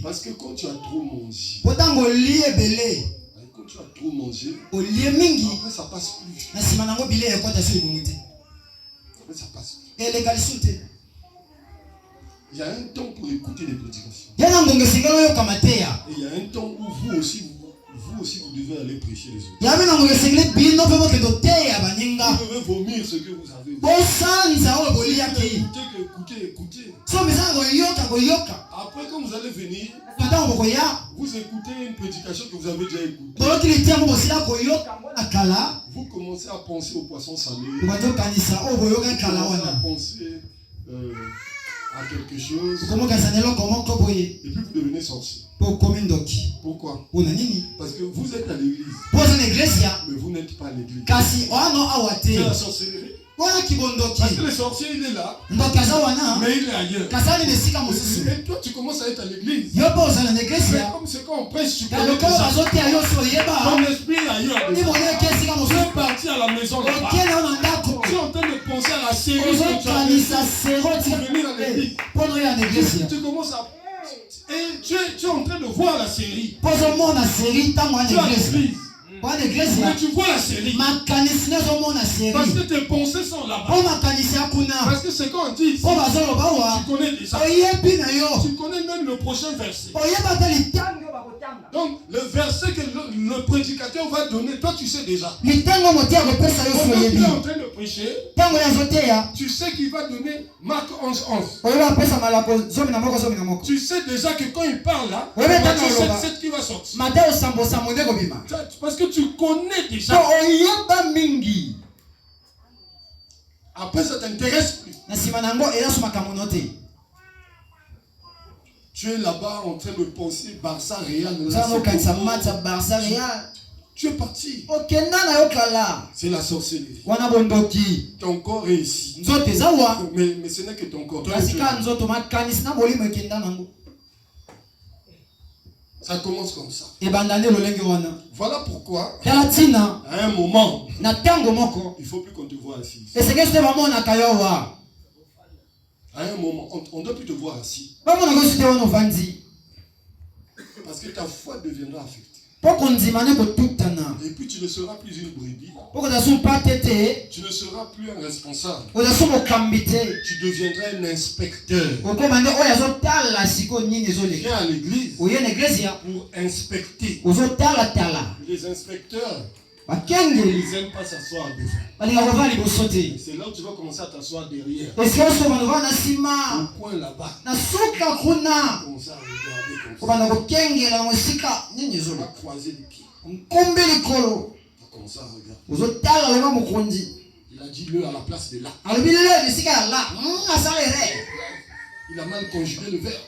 Parce que quand tu as trop mangé, après ça passe plus. Ça passe. Il y a un temps pour écouter les prédications. Et il y a un temps où vous aussi vous devez aller prêcher les autres. Vous devez vomir ce que vous avez. Écoutez. Après quand vous allez venir, vous écoutez une prédication que vous avez déjà écoutée. Vous commencez à penser aux poissons salés. Vous commencez à penser à quelque chose. Et puis vous devenez sorcier. Pourquoi? Parce que vous êtes à l'église. Mais vous n'êtes pas à l'église. C'est la sorcellerie. Parce que le sorcier il est là, mais il est ailleurs. Et toi tu commences à être à l'église. Mais comme c'est quand on prêche, tu connais déjà. Ton esprit est ailleurs. Tu es parti à la maison là-bas. Tu es en train de penser à la série que tu as venir à l'église. Tu commences à... Et tu es en train de voir la série. Tu as l'église. Mais tu vois la série. Parce que tes pensées sont là-bas. Parce que c'est quand on dit ici, tu connais déjà. Tu connais même le prochain verset. Donc le verset que le prédicateur va donner, toi tu sais déjà. Quand il est en train de prêcher, tu sais qu'il va donner Marc 11:11. Tu sais déjà que quand il parle là, c'est ce qui va sortir. Parce que tu connais déjà. Après ça t'intéresse plus. Tu es là-bas en train de penser Barça Real. Tu es parti. C'est la sorcellerie. Ton corps est ici. Mais ce n'est que ton corps. Ça commence comme ça. Voilà pourquoi, à un moment, il ne faut plus qu'on te voit assis. À un moment, on ne doit plus te voir assis. Parce que ta foi deviendra affectée. Et puis tu ne seras plus une brebis. Tu ne seras plus un responsable. Tu deviendras un inspecteur. Viens à l'église pour inspecter. Les inspecteurs, ils n'aiment pas s'asseoir devant. C'est là où tu vas commencer à t'asseoir derrière. Au coin là-bas. Commencer à regarder comme ça. Tu vas croiser les pieds. Tu vas commencer à regarder. Il a dit le à la place de là. Il a mal conjugué le verbe.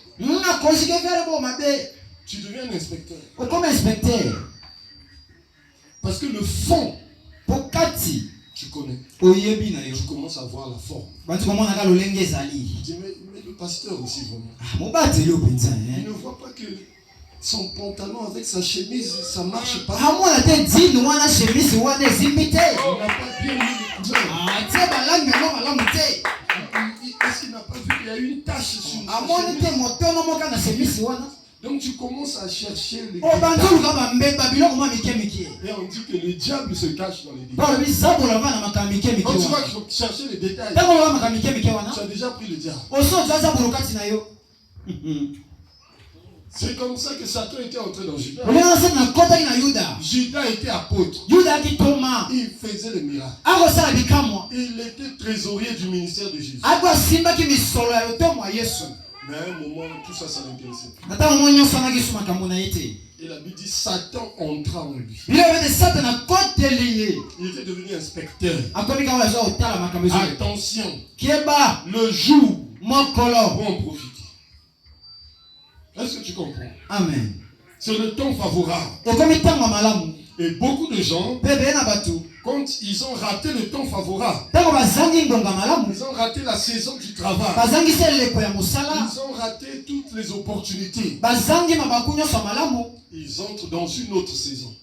Tu deviens un inspecteur. Parce que le fond, tu connais. Tu commences à voir la forme. Tu dis, mais le pasteur aussi, vraiment. Il ne voit pas que son pantalon avec sa chemise, ça ne marche pas. Il n'a pas bien mis les couleurs. Est-ce qu'il n'a pas vu qu'il y a eu une tache sur sa chemise? Donc tu commences à chercher les détails. Et on dit que le diable se cache dans les détails. Quand tu vas chercher les détails, tu as déjà pris le diable. C'est comme ça que Satan était entré dans Judas. Judas était apôtre. Il faisait les miracles. Il était trésorier du ministère de Jésus. Mais à un moment, tout ça, ça l'intéressait plus. Et la Bible dit Satan entra en lui. Il était devenu inspecteur. Attention. Le jour où on profite. Est-ce que tu comprends? Amen. C'est le temps favorable. Et beaucoup de gens, quand ils ont raté le temps favorable, ils ont raté la saison du travail, ils ont raté toutes les opportunités, ils entrent dans une autre saison.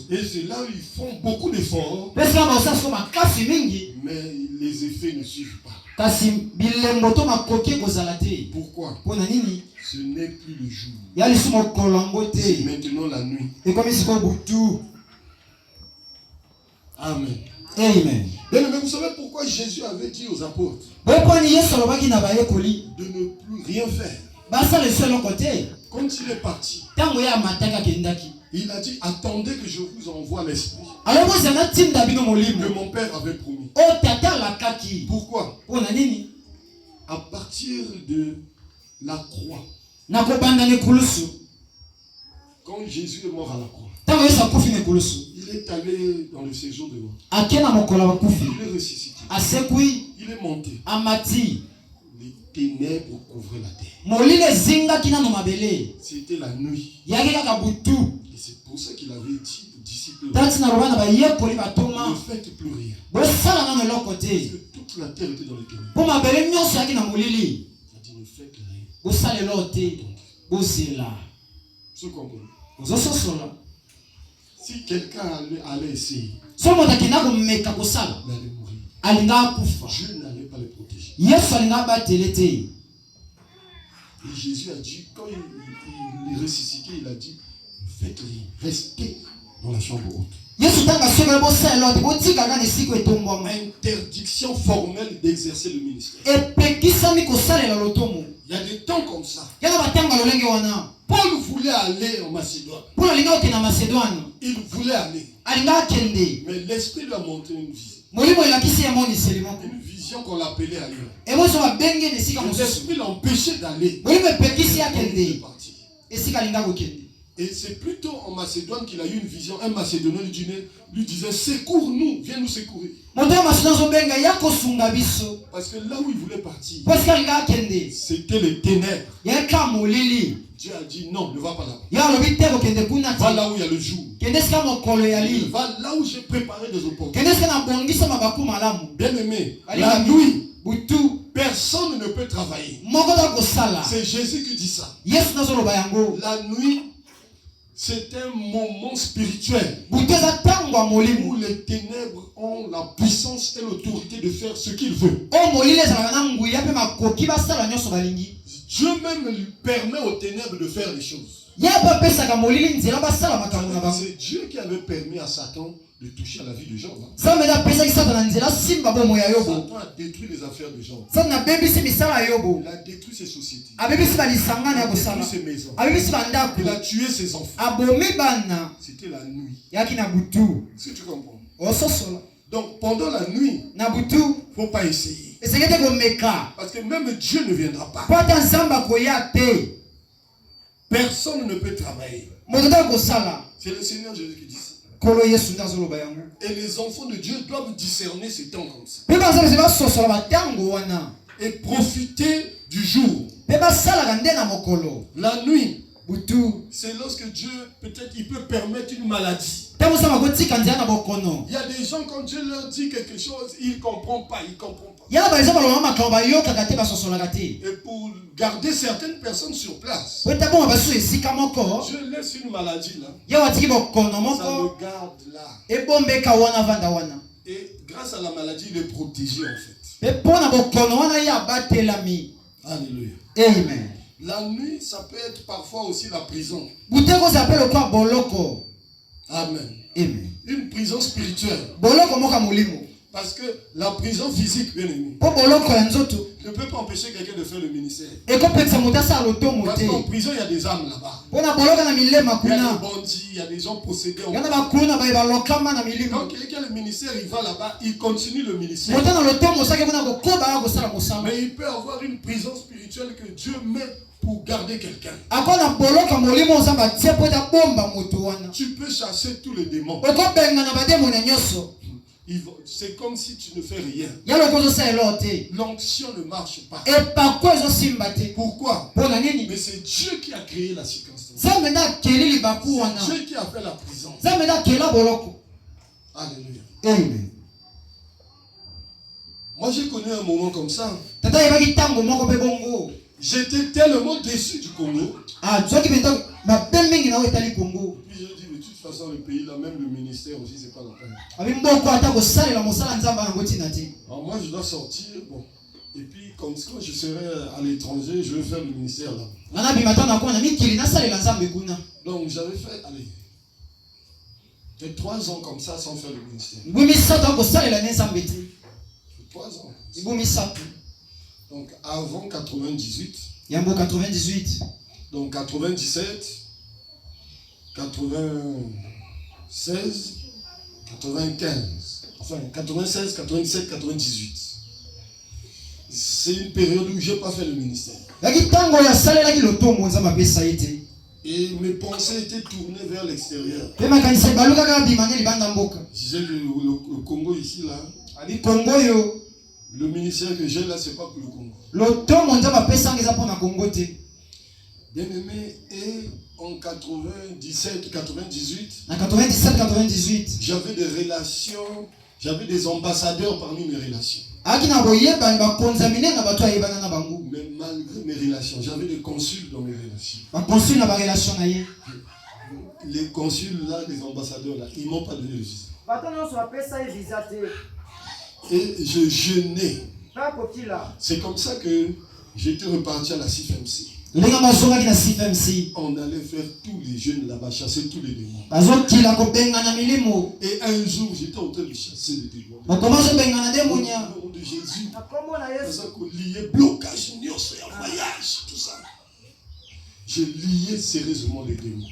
Et c'est là où ils font beaucoup d'efforts, mais les effets ne suivent pas. Pourquoi? Ce n'est plus le jour. C'est maintenant la nuit. Amen. Amen. Mais vous savez pourquoi Jésus avait dit aux apôtres de ne plus rien faire? Quand il est parti, il a dit attendez que je vous envoie l'esprit que mon père avait promis. Pourquoi? À partir de la croix, quand Jésus est mort à la croix, il est allé dans le séjour de mort. Il est ressuscité. Il est monté. ténèbres couvraient la terre. C'était la nuit. Et c'est pour ça qu'il avait dit aux disciples, ne faites plus rien. Parce que toute la terre était dans les ténèbres. Il a dit, ne faites rien. Vous comprenez? Si quelqu'un allait essayer, il allait mourir. Dieu n'allait pas le protéger. Et Jésus a dit, quand il est ressuscité, il a dit, faites rien, restez dans la chambre haute. Interdiction formelle d'exercer le ministère. Il y a des temps comme ça. Paul voulait aller en Macédoine. Il voulait aller. Mais l'Esprit lui a montré une vision. Une vision qu'on l'appelait ailleurs. L'Esprit l'a empêché d'aller. Et c'est plutôt en Macédoine qu'il a eu une vision. Un Macédonien lui disait, secours-nous, viens nous secourir. Parce que là où il voulait partir, c'était les ténèbres. Dieu a dit non, ne va pas là-bas. Va là où il y a le jour. Va là où j'ai préparé des opportunités. Bien aimé, la nuit, personne ne peut travailler. C'est Jésus qui dit ça. La nuit, c'est un moment spirituel où les ténèbres ont la puissance et l'autorité de faire ce qu'ils veulent. Dieu même lui permet aux ténèbres de faire les choses. C'est Dieu qui avait permis à Satan de toucher à la vie de Job. Satan a détruit les affaires de Job. Il a détruit ses sociétés. Il a détruit ses maisons. Il a tué ses enfants. C'était la nuit. Est-ce que tu comprends? Donc pendant la nuit, il ne faut pas essayer. Parce que même Dieu ne viendra pas. Personne ne peut travailler. C'est le Seigneur Jésus qui dit ça. Et les enfants de Dieu doivent discerner ces temps comme ça. Et profiter du jour. La nuit, c'est lorsque Dieu, peut-être, il peut permettre une maladie. Il y a des gens, quand Dieu leur dit quelque chose, ils ne comprennent pas. Et pour garder certaines personnes sur place, Dieu laisse une maladie là. Ça le garde là. Et grâce à la maladie, il est protégé en fait. Alléluia. Amen. La nuit, ça peut être parfois aussi la prison. Amen. Amen. Une prison spirituelle. Parce que la prison physique, bien aimé, ne peut pas empêcher quelqu'un de faire le ministère. Parce qu'en prison, il y a des âmes là-bas. Il y a des bandits, il y a des gens possédés. Quand quelqu'un a le ministère, il va là-bas, il continue le ministère. Mais il peut avoir une prison spirituelle que Dieu met pour garder quelqu'un. Tu peux chasser tous les démons. C'est comme si tu ne fais rien. L'onction ne marche pas. Pourquoi? Mais c'est Dieu qui a créé la circonstance. C'est Dieu qui a fait la prison. Alléluia. Amen. Moi j'ai connu un moment comme ça. J'étais tellement déçu du Congo. Puis j'ai dit, de toute façon, le pays là, même le ministère aussi, c'est pas la peine. Alors moi, je dois sortir, bon. Et puis, quand je serai à l'étranger, je vais faire le ministère là. Donc j'avais fait, allez, peut-être 3 ans comme ça sans faire le ministère. 3 ans. Donc avant 98. Donc 97, 96, 95. Enfin 96, 97, 98. C'est une période où je n'ai pas fait le ministère. Et mes pensées étaient tournées vers l'extérieur. Je disais que le Congo ici là, Le ministère que j'ai là, c'est pas pour le Congo. Bien aimé, et en 97, 98, j'avais des relations, j'avais des ambassadeurs parmi mes relations. Mais malgré mes relations, j'avais des consuls dans mes relations. Les consuls là, les ambassadeurs là, ils m'ont pas donné le visa. Et je jeûnais. C'est comme ça que j'étais reparti à la CFMC. On allait faire tous les jeunes là-bas, chasser tous les démons. Et un jour, j'étais en train de chasser les démons. Au nom de Jésus, on liait blocage, voyage, tout ça. J'ai lié sérieusement les démons.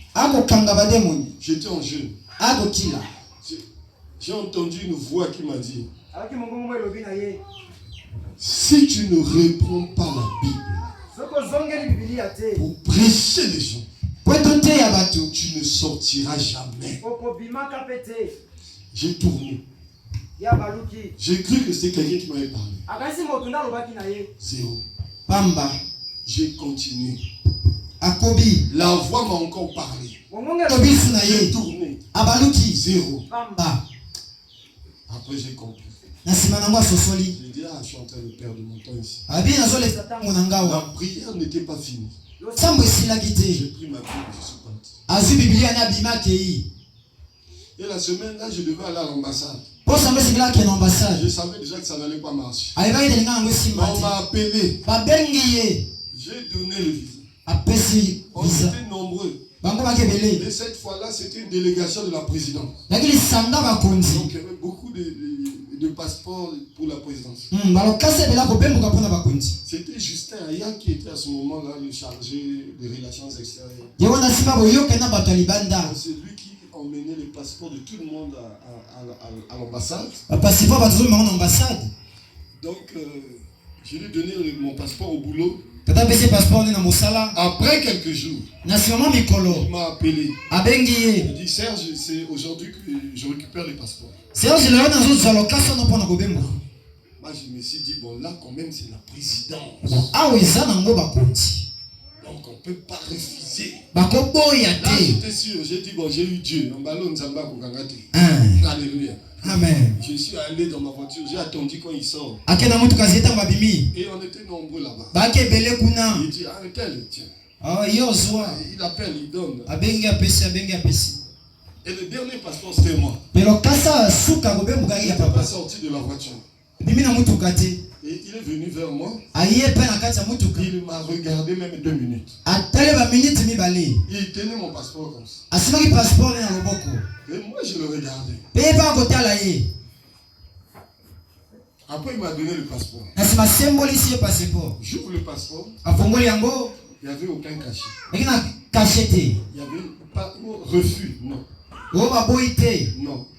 J'étais en jeûne. J'ai entendu une voix qui m'a dit: si tu ne réponds pas la Bible pour prêcher les gens, tu ne sortiras jamais. J'ai tourné. J'ai cru que c'était quelqu'un qui m'avait parlé. Zéro. J'ai continué. La voix m'a encore parlé. J'ai tourné. Zéro. Après j'ai compris. J'ai dit, je suis en train de perdre mon temps ici. La prière n'était pas finie. J'ai pris ma Bible et je suis parti. Et la semaine là, je devais aller à l'ambassade. Je savais déjà que ça n'allait pas marcher. On m'a appelé. J'ai donné le visa. On était nombreux. Et cette fois-là, c'était une délégation de la présidence. Donc il y avait beaucoup de passeports pour la présidence. C'était Justin Aya qui était à ce moment-là le chargé des relations extérieures. C'est lui qui emmenait les passeports de tout le monde à l'ambassade. Donc, je lui ai donné mon passeport au boulot. Après quelques jours, il m'a appelé. Il m'a dit: Serge, c'est aujourd'hui que je récupère les passeports. Moi, je me suis dit, bon, là, quand même, c'est la présidence. Donc, on ne peut pas refuser. Là, j'étais sûr. J'ai dit, bon, j'ai eu Dieu. Alléluia. Amen. Je suis allé dans ma voiture, j'ai attendu quand il sort. Et on était nombreux là-bas. Il dit: ah, tel, tiens. Il appelle, il donne. Et le dernier passeport, c'était moi. Il n'était pas sorti de la voiture. Et il est venu vers moi. Il m'a regardé même 2 minutes. Il tenait mon passeport comme ça. Et moi, je le regardais. Après, il m'a donné le passeport. J'ouvre le passeport. Il n'y avait aucun cachet. Il n'y avait pas de refus, non. Non,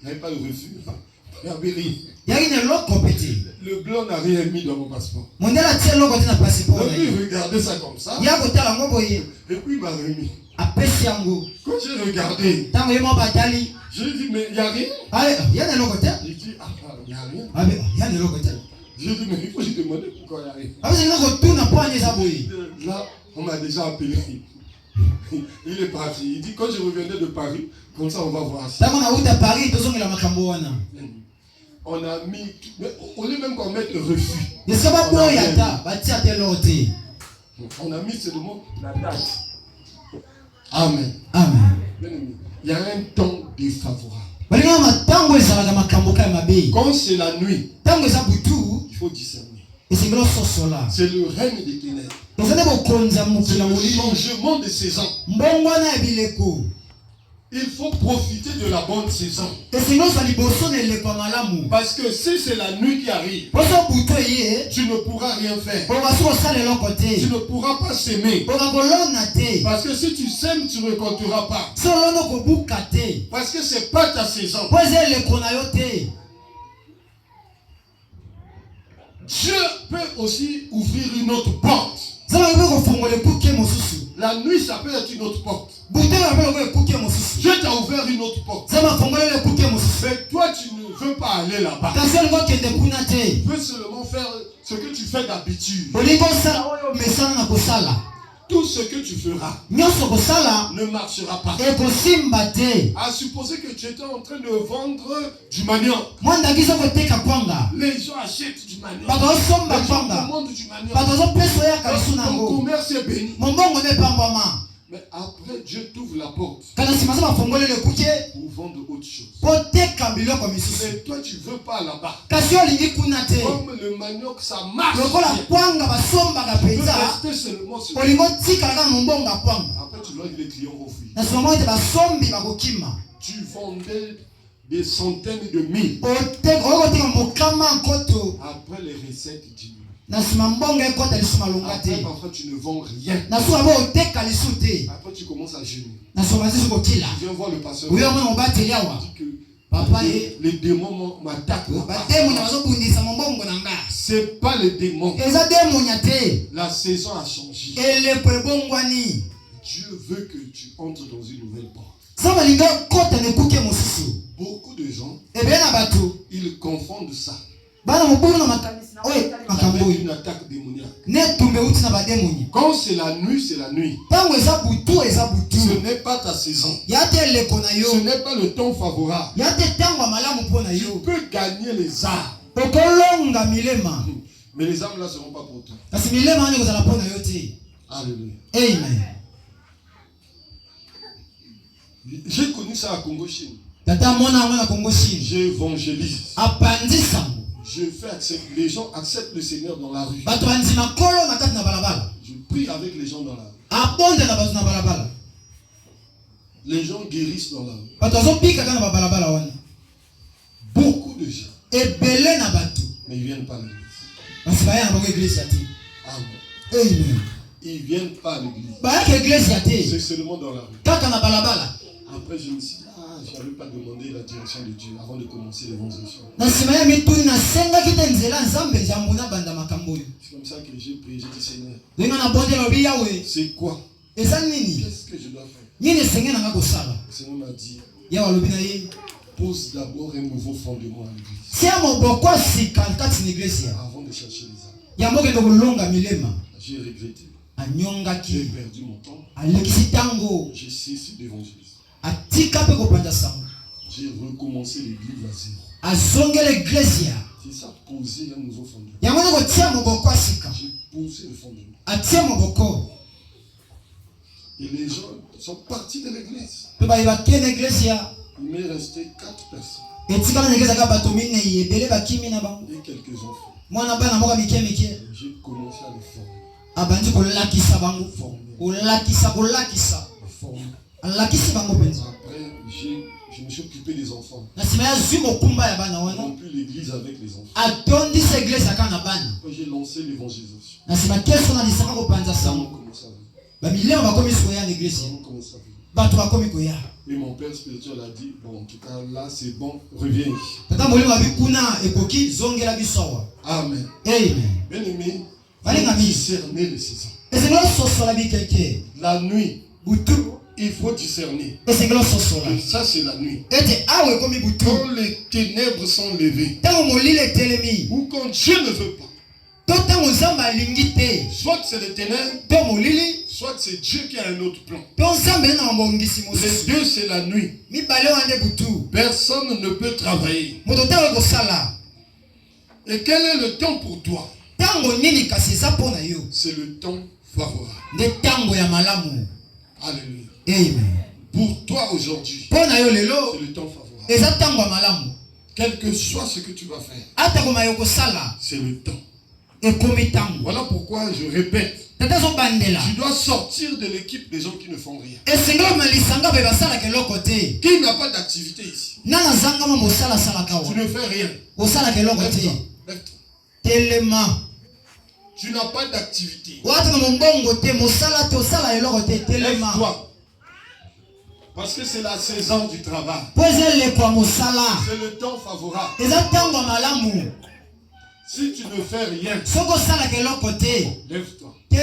il n'y avait pas de refus. Il n'y avait rien. Le blanc n'a rien mis dans mon passeport. Donc il regardait ça comme ça. Et puis il m'a remis. Quand j'ai regardé, j'ai dit: mais il n'y a rien. Il dit: ah, il n'y a rien. J'ai dit: mais il faut lui demander pourquoi il n'y a rien. Là, on m'a déjà appelé. Il est parti. Il dit: quand je revenais de Paris, comme ça on va voir ça. On a mis, au lieu même qu'on mette le refus, on a mis seulement la date. Amen. Amen. Il y a un temps défavorable. Quand c'est la nuit, il faut discerner. C'est le règne des ténèbres. C'est le changement de saison. Il faut profiter de la bonne saison. Parce que si c'est la nuit qui arrive, tu ne pourras rien faire. Tu ne pourras pas s'aimer. Parce que si tu sèmes, tu ne récolteras pas. Parce que ce n'est pas ta saison. Dieu peut aussi ouvrir une autre porte. La nuit, ça peut être une autre porte. Dieu t'a ouvert une autre porte. Mais toi, tu ne veux pas aller là-bas. Tu veux seulement faire ce que tu fais d'habitude. Tout ce que tu feras ne marchera pas. À supposer que tu étais en train de vendre du manioc. Les gens achètent du manioc. Les gens commandent du manioc. Ton commerce est béni. Mais après, Dieu t'ouvre la porte pour vendre autre chose. Mais toi, tu ne veux pas là-bas. Comme le manioc, ça marche. Tu veux rester seulement sur le. Après, tu vois que les clients vont fuir. Tu vendais des centaines de mille. Après, les recettes diminuent. Après, parfois tu ne vends rien. Après, tu commences à gémir. Tu viens voir le pasteur. Il dit que les démons m'attaquent. C'est pas les démons. La saison a changé. Dieu veut que tu entres dans une nouvelle porte. Beaucoup de gens, ils confondent ça avec une attaque démoniaque. Quand c'est la nuit, c'est la nuit. Ce n'est pas ta saison. Ce n'est pas le temps favorable. Tu peux gagner les âmes. Mais les âmes là ne seront pas pour toi. Alléluia. Amen. J'ai connu ça à Congo-Chine. J'évangélise. Je fais accepter. Les gens acceptent le Seigneur dans la rue. Je prie avec les gens dans la rue. Les gens guérissent dans la rue. Beaucoup de gens. Mais ils ne viennent pas à l'église. Amen. Ils ne viennent pas à l'église. C'est seulement dans la rue. Après, je me suis dit, je n'avais pas demandé la direction de Dieu avant de commencer l'évangélisation. C'est comme ça que j'ai prié, j'ai dit, Seigneur, c'est quoi? Qu'est-ce que je dois faire? Le Seigneur m'a dit, pose d'abord un nouveau fondement à l'église avant de chercher les âmes. J'ai regretté. J'ai perdu mon temps. J'ai cessé d'évangéliser. J'ai recommencé l'église à zéro. C'est ça, poser un nouveau fondement. J'ai posé le fondement. Et les gens sont partis de l'église. Il m'est resté 4 personnes. Et quelques enfants. J'ai commencé à les former. Après, je me suis occupé des enfants. Je remplis l'église avec les enfants. Après, j'ai lancé l'évangélisation. Et mon père spirituel a dit, bon, en tout cas, là, c'est bon, reviens. Amen. Bien aimé, discerner les saisons. La nuit, il faut discerner. Et ça, c'est la nuit. Quand les ténèbres sont levées, ou quand Dieu ne veut pas, soit c'est les ténèbres, soit c'est Dieu qui a un autre plan. Les deux, c'est la nuit. Personne ne peut travailler. Et quel est le temps pour toi? C'est le temps favorable. Alléluia. Amen. Pour toi aujourd'hui, c'est le temps favorable. Quel que soit ce que tu vas faire, c'est le temps. Voilà pourquoi je répète. Tu dois sortir de l'équipe des gens qui ne font rien. Qui n'a pas d'activité ici? Tu ne fais rien. Lève-toi. Tu n'as pas d'activité. Lève-toi. Parce que c'est la saison du travail. C'est le temps favorable. Si tu ne fais rien, lève-toi. Il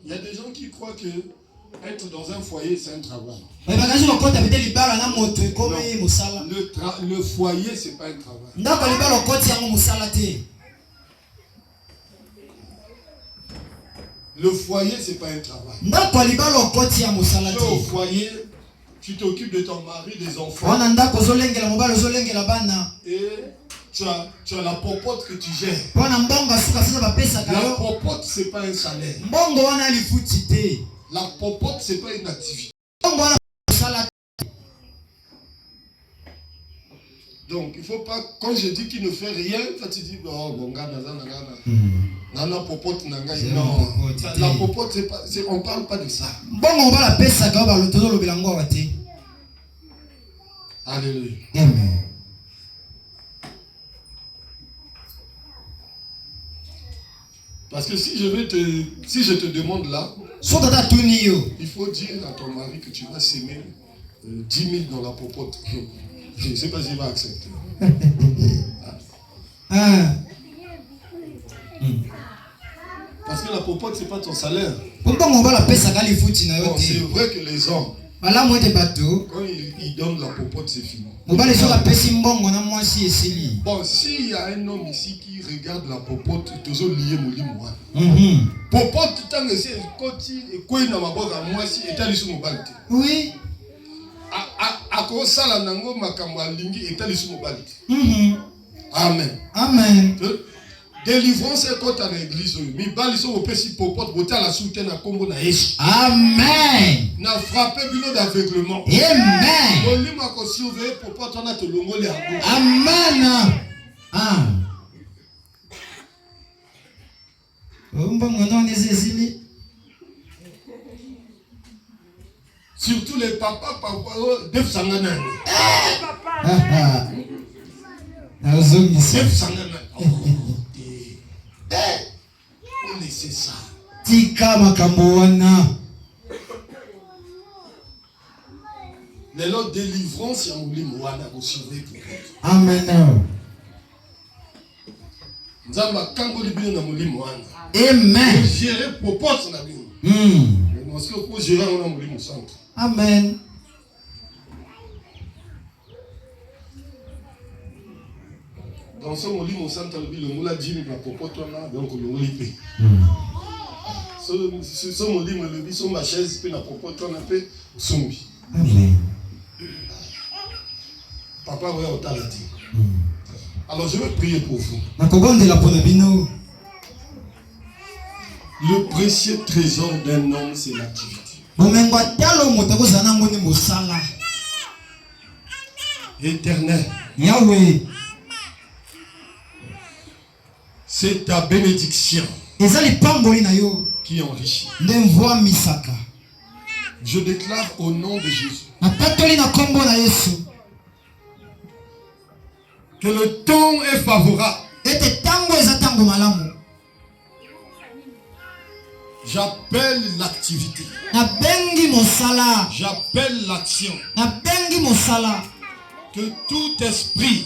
y a des gens qui croient que Être dans un foyer, c'est un travail. Le foyer, c'est pas un travail. Le foyer, c'est pas un travail. Au foyer, tu t'occupes de ton mari, des enfants. Et tu as la popote que tu gères. La popote, c'est pas un salaire. La popote, c'est pas une activité. Donc, il faut pas, quand je dis qu'il ne fait rien, tu dis, oh, bon, nana popote, nanga, non. La popote, on ne parle pas de ça. Alléluia. Amen. Parce que si je te demande là, il faut dire à ton mari que tu vas s'aimer 10 000 dans la popote. Je ne sais pas s'il va accepter. Parce que la popote, ce n'est pas ton salaire. Bon, c'est vrai que les hommes, quand ils donnent la popote, c'est fini. Bon, s'il y a un homme ici qui regarde la popote, toujours lié au lit. Popote, tout le temps, oui. Amen. Amen. Délivrance est quand à l'église. Amen. N'a frappé bilo d'aveuglement. Amen. Amen. Surtout les papas, Def Sangana. Def Sangana. On laisse ça. Tika makamboana. Les lots délivrance, il y a un aussi. Amen. Amen. Gérer popote na bien. Amen. Dans ce molimo centre, le moula dit la popote là, donc le mouli paye. Ce molimo le dit sur ma chaise, puis la popote là, paye sombi. Amen. Papa, ouais, on t'a dit. Alors je vais prier pour vous. Le précieux trésor d'un homme, c'est l'activité. Éternel, Yahweh, c'est ta bénédiction qui enrichit. Je déclare au nom de Jésus que le temps est favorable. J'appelle l'activité. J'appelle l'action. Que tout esprit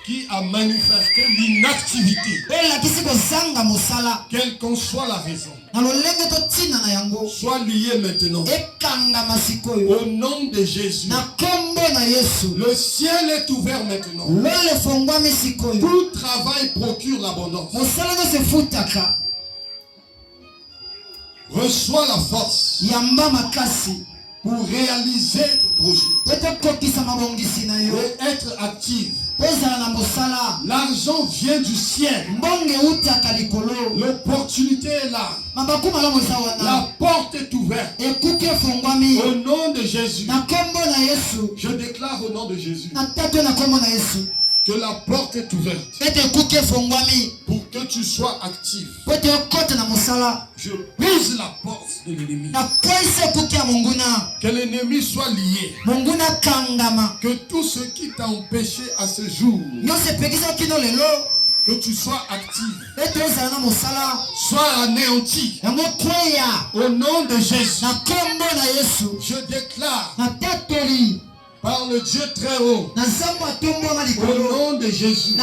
qui a manifesté l'inactivité, quelle qu'en soit la raison, soit lié maintenant. Au nom de Jésus, le ciel est ouvert maintenant. Tout travail procure l'abondance. Reçois la force pour réaliser le projet et être actif. L'argent vient du ciel. L'opportunité est là. La porte est ouverte. Au nom de Jésus, je déclare au nom de Jésus que la porte est ouverte pour que tu sois actif. Je brise la porte de l'ennemi. Que l'ennemi soit lié. Que tout ce qui t'a empêché à ce jour, que tu sois actif, soit anéanti. Au nom de Jésus, je déclare par le Dieu très haut, au nom de Jésus,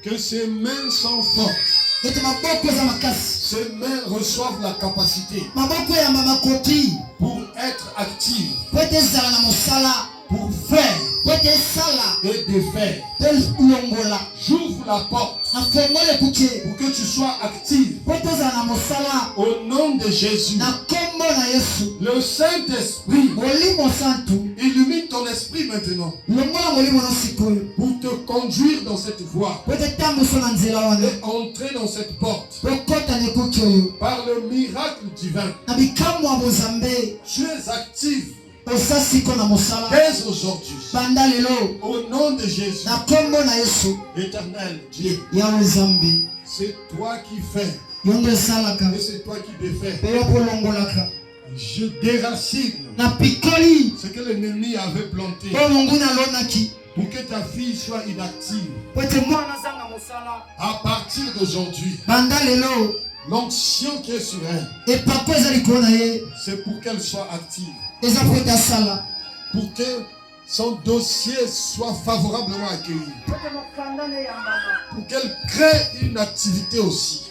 que ses mains sont fortes Ces mains reçoivent la capacité pour être actives, pour faire et défaire. J'ouvre la porte pour que tu sois active au nom de Jésus. Le Saint-Esprit illumine ton esprit maintenant pour te conduire dans cette voie et entrer dans cette porte par le miracle divin. Tu es active dès aujourd'hui au nom de Jésus. Éternel Dieu, c'est toi qui fais et c'est toi qui défais. Je déracine ce que l'ennemi avait planté pour que ta fille soit inactive. À partir d'aujourd'hui, l'onction qui est sur elle, c'est pour qu'elle soit active, pour que son dossier soit favorablement accueilli, pour qu'elle crée une activité aussi.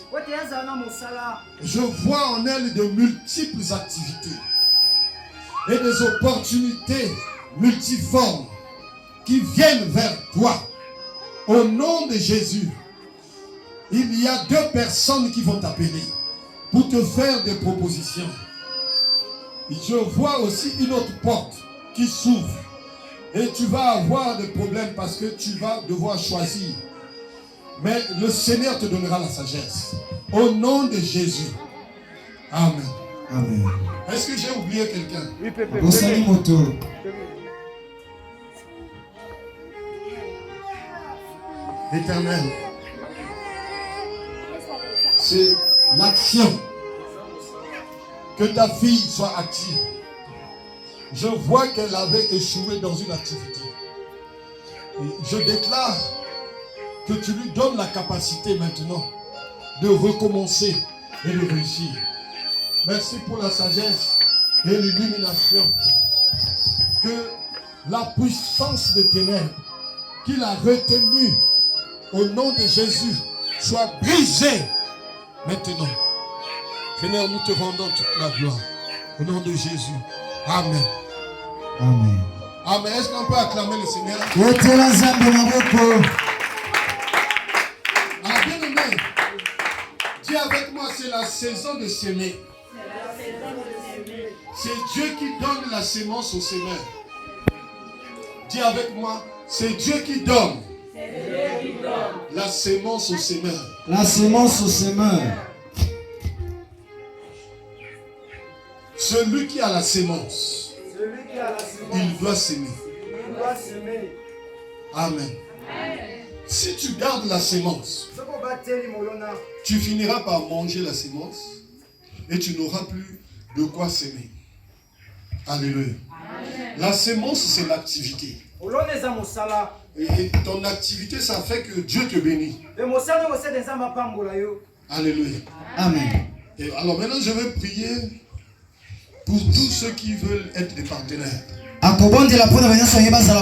Je vois en elle de multiples activités et des opportunités multiformes qui viennent vers toi. Au nom de Jésus, il y a 2 personnes qui vont t'appeler pour te faire des propositions. Je vois aussi une autre porte qui s'ouvre et tu vas avoir des problèmes parce que tu vas devoir choisir. Mais le Seigneur te donnera la sagesse. Au nom de Jésus. Amen. Amen. Est-ce que j'ai oublié quelqu'un? Oui, Pépé. Éternel, c'est l'action. Que ta fille soit active. Je vois qu'elle avait échoué dans une activité. Et je déclare que tu lui donnes la capacité maintenant de recommencer et de réussir. Merci pour la sagesse et l'illumination. Que la puissance des ténèbres qu'il a retenue au nom de Jésus soit brisée maintenant. Seigneur, nous te rendons toute la gloire au nom de Jésus. Amen. Amen. Amen. Est-ce qu'on peut acclamer le Seigneur? Ah, bien aimé. Dis avec moi, c'est la saison de s'aimer. C'est Dieu qui donne la sémence au semeur. Dis avec moi, c'est Dieu qui donne la sémence au semeur. La sémence au semeur. Celui qui a la sémence, il doit s'aimer. Amen. Si tu gardes la sémence, tu finiras par manger la sémence et tu n'auras plus de quoi s'aimer. Alléluia. La sémence, c'est l'activité. Et ton activité, ça fait que Dieu te bénit. Alléluia. Amen. Et alors maintenant, je vais prier pour tous ceux qui veulent être des partenaires.